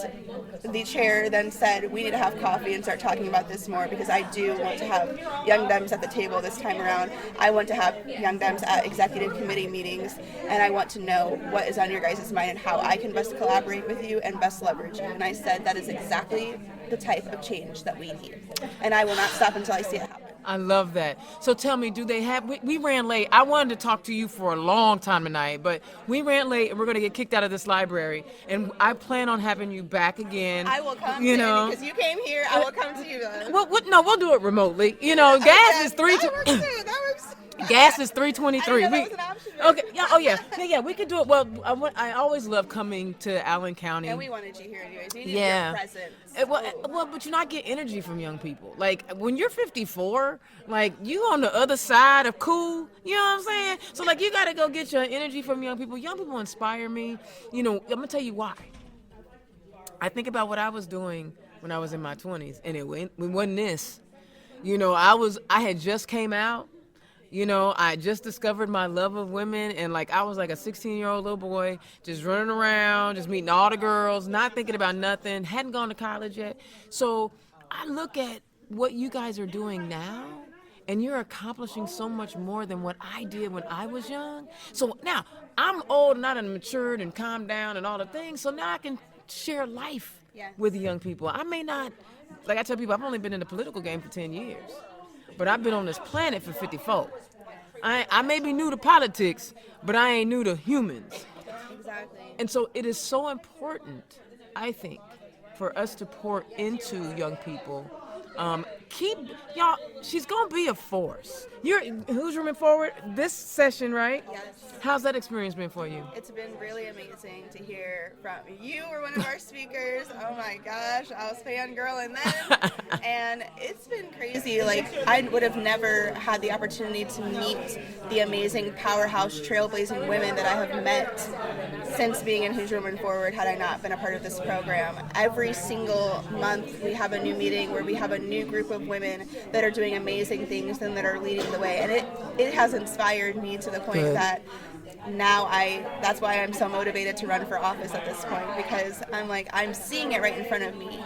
the chair then said, we need to have coffee and start talking about this more, because I do want to have young Dems at the table this time around. I want to have young Dems at executive committee meetings, and I want to know what is on your guys' mind and how I can best collaborate with you and best leverage you. And I said that is exactly the type of change that we need, and I will not stop until I see it happen. I love that. So tell me, do they have, we ran late. I wanted to talk to you for a long time tonight, but we ran late and we're going to get kicked out of this library. And I plan on having you back again. I will come to you, because you came here, I will come to you. We'll do it remotely. Gas is that works. Gas is $3.23. That was an option. Okay. Yeah. Oh yeah. We could do it. Well, I always love coming to Allen County. And we wanted you here anyways. We needed your presence. But you not get energy from young people. Like when you're 54, like you on the other side of cool. You know what I'm saying? So like you got to go get your energy from young people. Young people inspire me. I'm gonna tell you why. I think about what I was doing when I was in my 20s, and it wasn't this. I had just came out. I just discovered my love of women, and I was like a 16-year-old little boy, just running around, just meeting all the girls, not thinking about nothing, hadn't gone to college yet. So I look at what you guys are doing now, and you're accomplishing so much more than what I did when I was young. So now I'm old and I done matured and calmed down and all the things, so now I can share life with the young people. I may not, like I tell people, I've only been in the political game for 10 years. But I've been on this planet for 54. I may be new to politics, but I ain't new to humans. Exactly. And so it is so important, I think, for us to pour into young people. She's going to be a force. Who's rooming forward this session, right? Yes. How's that experience been for you? It's been really amazing to hear from you. Were one of our speakers. Oh my gosh, I was fangirling then. And it's been crazy. I would have never had the opportunity to meet the amazing powerhouse trailblazing women that I have met since being in Who's Rooming Forward had I not been a part of this program. Every single month we have a new meeting where we have a new group of women that are doing amazing things and that are leading the way. And it has inspired me to the point that now that's why I'm so motivated to run for office at this point, because I'm seeing it right in front of me.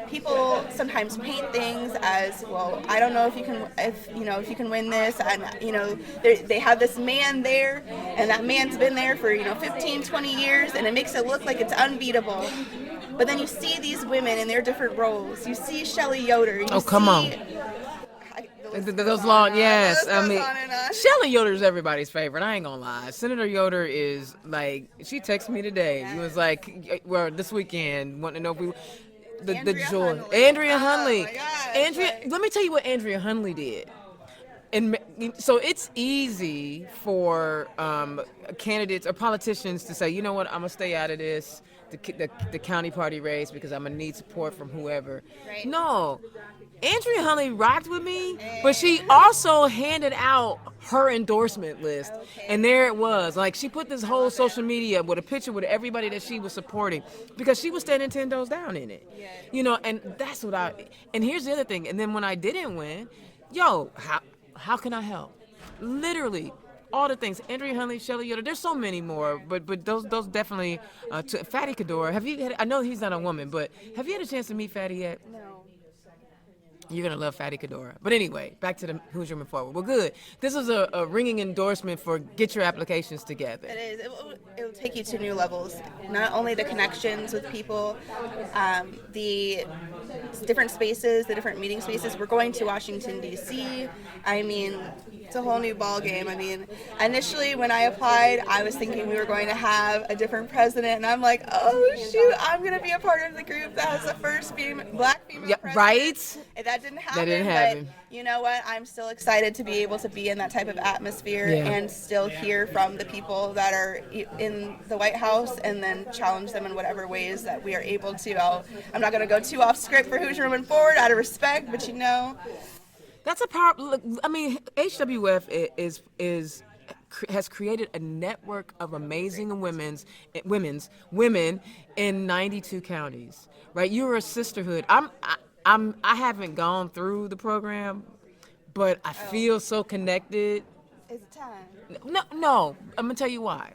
People sometimes paint things as, well, I don't know if you can win this, and they have this man there, and that man's been there for 15, 20 years, and it makes it look like it's unbeatable. But then you see these women in their different roles. You see Shelley Yoder. Come on. Those long, yes. Shelley Yoder is everybody's favorite. I ain't gonna lie. Senator Yoder is she texted me today. He was this weekend, wanting to know if we. The joy. Andrea Hunley. Let me tell you what Andrea Hunley did. And so it's easy for candidates or politicians to say, you know what, I'm gonna stay out of this. the county party race because I'm gonna need support from whoever. Right. No, Andrea Huntley rocked with me, but she also handed out her endorsement list, and there it was. Like, she put this whole social media with a picture with everybody that she was supporting because she was standing 10 toes down in it. You know, and that's what and here's the other thing. And then when I didn't win, how can I help? Literally. All the things, Andrea Huntley, Shelley Yoder, there's so many more, but those definitely, Fatty Kadora, I know he's not a woman, but have you had a chance to meet Fatty yet? No. You're going to love Fatty Kadora. But anyway, back to the Who's Your Man Forward. Well, good. This is a ringing endorsement for get your applications together. It is. It will take you to new levels. Not only the connections with people, the different spaces, the different meeting spaces. We're going to Washington, D.C. I mean, it's a whole new ball game. I mean, initially when I applied, I was thinking we were going to have a different president, and I'm like, oh shoot, I'm going to be a part of the group that has the first black female president. Right? And that didn't happen. But you know what? I'm still excited to be able to be in that type of atmosphere and still hear from the people that are in the White House and then challenge them in whatever ways that we are able to. I'm not going to go too off script for Who's Your Woman Forward out of respect, but you know. That's a power. I mean, HWF has created a network of amazing women in 92 counties. Right? You're a sisterhood. I haven't gone through the program, but I feel so connected. Is it time? No. I'm gonna tell you why.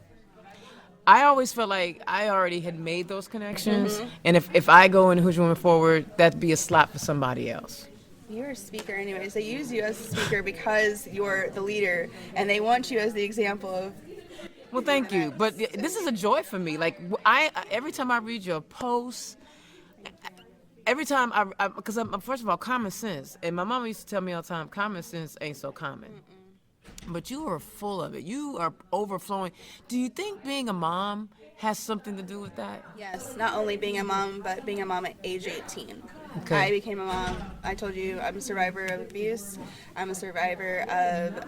I always felt like I already had made those connections, and if I go in Who's Your Woman Forward, that'd be a slap for somebody else. You're a speaker anyways. They use you as a speaker because you're the leader, and they want you as the example of. Well, thank you. But this is a joy for me. Like, every time I read your posts, every time because I'm first of all, common sense. And my mama used to tell me all the time, common sense ain't so common. But you are full of it. You are overflowing. Do you think being a mom has something to do with that? Yes, not only being a mom, but being a mom at age 18. Okay. I became a mom. I told you I'm a survivor of abuse. I'm a survivor of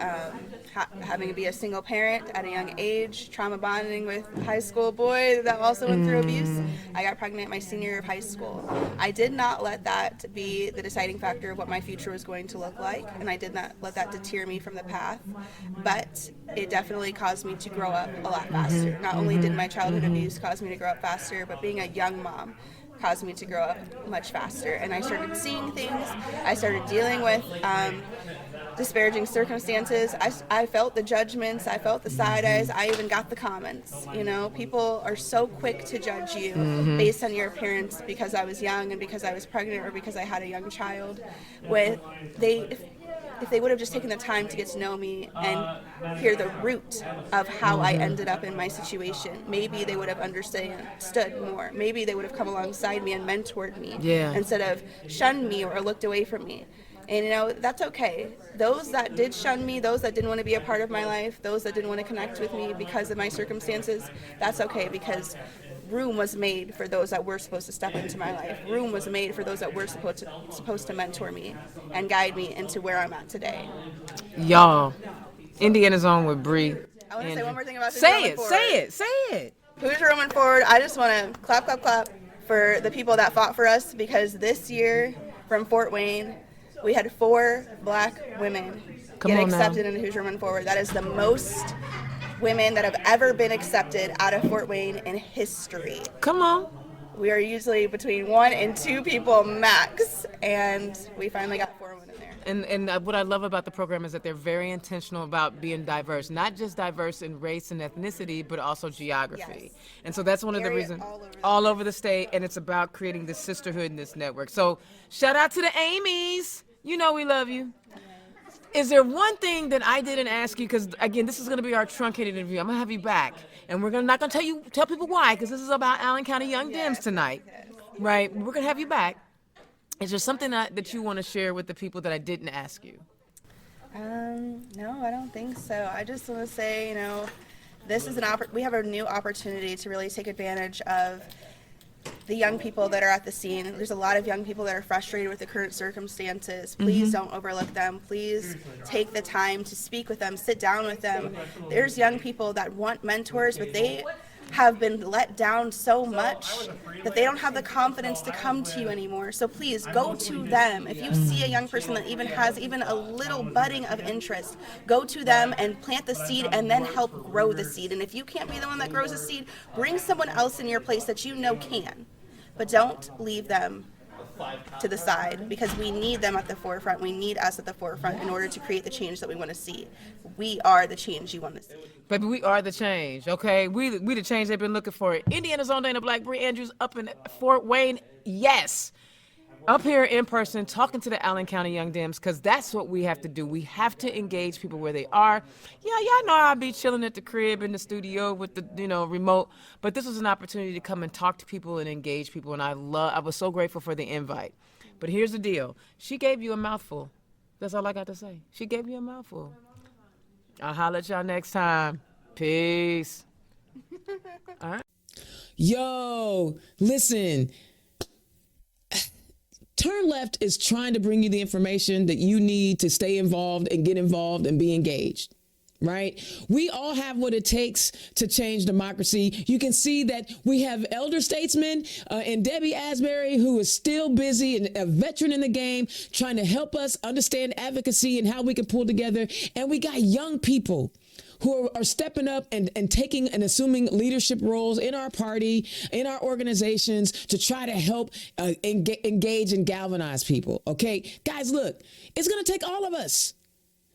having to be a single parent at a young age, trauma bonding with a high school boy that also went through abuse. I got pregnant my senior year of high school. I did not let that be the deciding factor of what my future was going to look like, and I did not let that deter me from the path, but it definitely caused me to grow up a lot faster. Not only did my childhood abuse cause me to grow up faster, but being a young mom caused me to grow up much faster. And I started seeing things. I started dealing with disparaging circumstances. I felt the judgments. I felt the side eyes. I even got the comments. You know, people are so quick to judge you based on your appearance because I was young and because I was pregnant or because I had a young child. If they would have just taken the time to get to know me and hear the root of how I ended up in my situation, maybe they would have understood more. Maybe they would have come alongside me and mentored me instead of shunned me or looked away from me. And, you know, that's okay. Those that did shun me, those that didn't want to be a part of my life, those that didn't want to connect with me because of my circumstances, that's okay, because room was made for those that were supposed to step into my life. Room was made for those that were supposed to mentor me and guide me into where I'm at today. Y'all, Indiana's on with Bree. I want to say one more thing about Who's Say Your it, Woman say Forward. it, say it. Who's Your Woman Forward? I just want to clap, clap, clap for the people that fought for us, because this year from Fort Wayne, we had 4 black women get accepted into Who's Your Woman Forward. That is the most women that have ever been accepted out of Fort Wayne in history. Come on. We are usually between 1 and 2 people max, and we finally got 4 women in there. And what I love about the program is that they're very intentional about being diverse, not just diverse in race and ethnicity, but also geography. Yes. And so that's one of the reasons all over the state, and it's about creating this sisterhood and this network. So shout out to the Amy's. You know we love you. Is there one thing that I didn't ask you? Because, again, this is going to be our truncated interview. I'm going to have you back. And we're not going to tell people why, because this is about Allen County Young Dems tonight. Right? We're going to have you back. Is there something that you want to share with the people that I didn't ask you? No, I don't think so. I just want to say, you know, this is we have a new opportunity to really take advantage of the young people that are at the scene. There's a lot of young people that are frustrated with the current circumstances. Please don't overlook them. Please take the time to speak with them, sit down with them. There's young people that want mentors, but they have been let down so much that they don't have the confidence to come to you anymore. So please go to them. If you see a young person that even has even a little budding of interest, go to them and plant the seed and then help grow the seed. And if you can't be the one that grows the seed, bring someone else in your place that you know can. But don't leave them to the side, because we need them at the forefront. We need us at the forefront in order to create the change that we want to see. We are the change you want to see. Baby, we are the change, okay? We the change they've been looking for. Indiana's own Dana Black, Bree Andrews up in Fort Wayne, yes. Up here in person, talking to the Allen County Young Dems, because that's what we have to do. We have to engage people where they are. Yeah, y'all know I'll be chilling at the crib in the studio with the remote, but this was an opportunity to come and talk to people and engage people, and I was so grateful for the invite. But here's the deal. She gave you a mouthful. That's all I got to say. She gave you a mouthful. I'll holler at y'all next time. Peace. All right. Yo, listen. Turn Left is trying to bring you the information that you need to stay involved and get involved and be engaged, right? We all have what it takes to change democracy. You can see that we have elder statesmen and Debbie Asberry, who is still busy and a veteran in the game, trying to help us understand advocacy and how we can pull together. And we got young people who are stepping up and taking and assuming leadership roles in our party, in our organizations, to try to help engage and galvanize people, okay? Guys, look, it's gonna take all of us.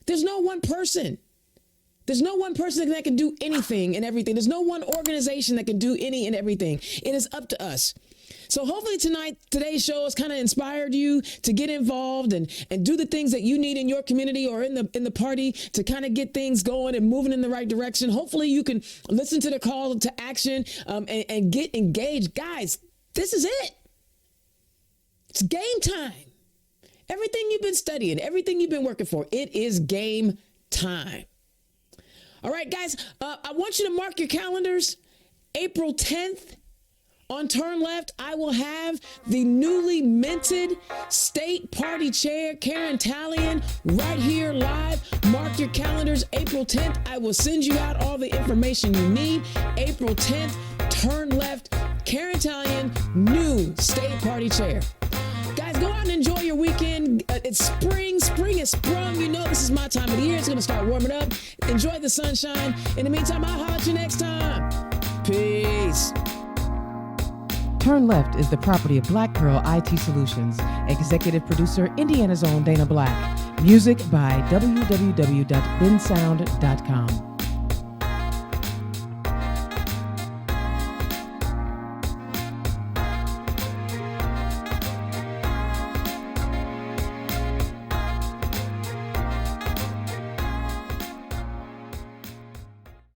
There's no one person. There's no one person that can do anything and everything. There's no one organization that can do any and everything. It is up to us. So hopefully today's show has kind of inspired you to get involved and do the things that you need in your community or in the party to kind of get things going and moving in the right direction. Hopefully you can listen to the call to action and get engaged. Guys, this is it. It's game time. Everything you've been studying, everything you've been working for, it is game time. All right, guys, I want you to mark your calendars. April 10th. On Turn Left, I will have the newly minted state party chair, Karen Talion, right here live. Mark your calendars. April 10th, I will send you out all the information you need. April 10th, Turn Left, Karen Talion, new state party chair. Guys, go out and enjoy your weekend. It's spring. Spring is sprung. You know this is my time of the year. It's going to start warming up. Enjoy the sunshine. In the meantime, I'll holler at you next time. Peace. Turn Left is the property of Black Pearl IT Solutions. Executive producer, Indiana's own Dana Black. Music by www.bensound.com.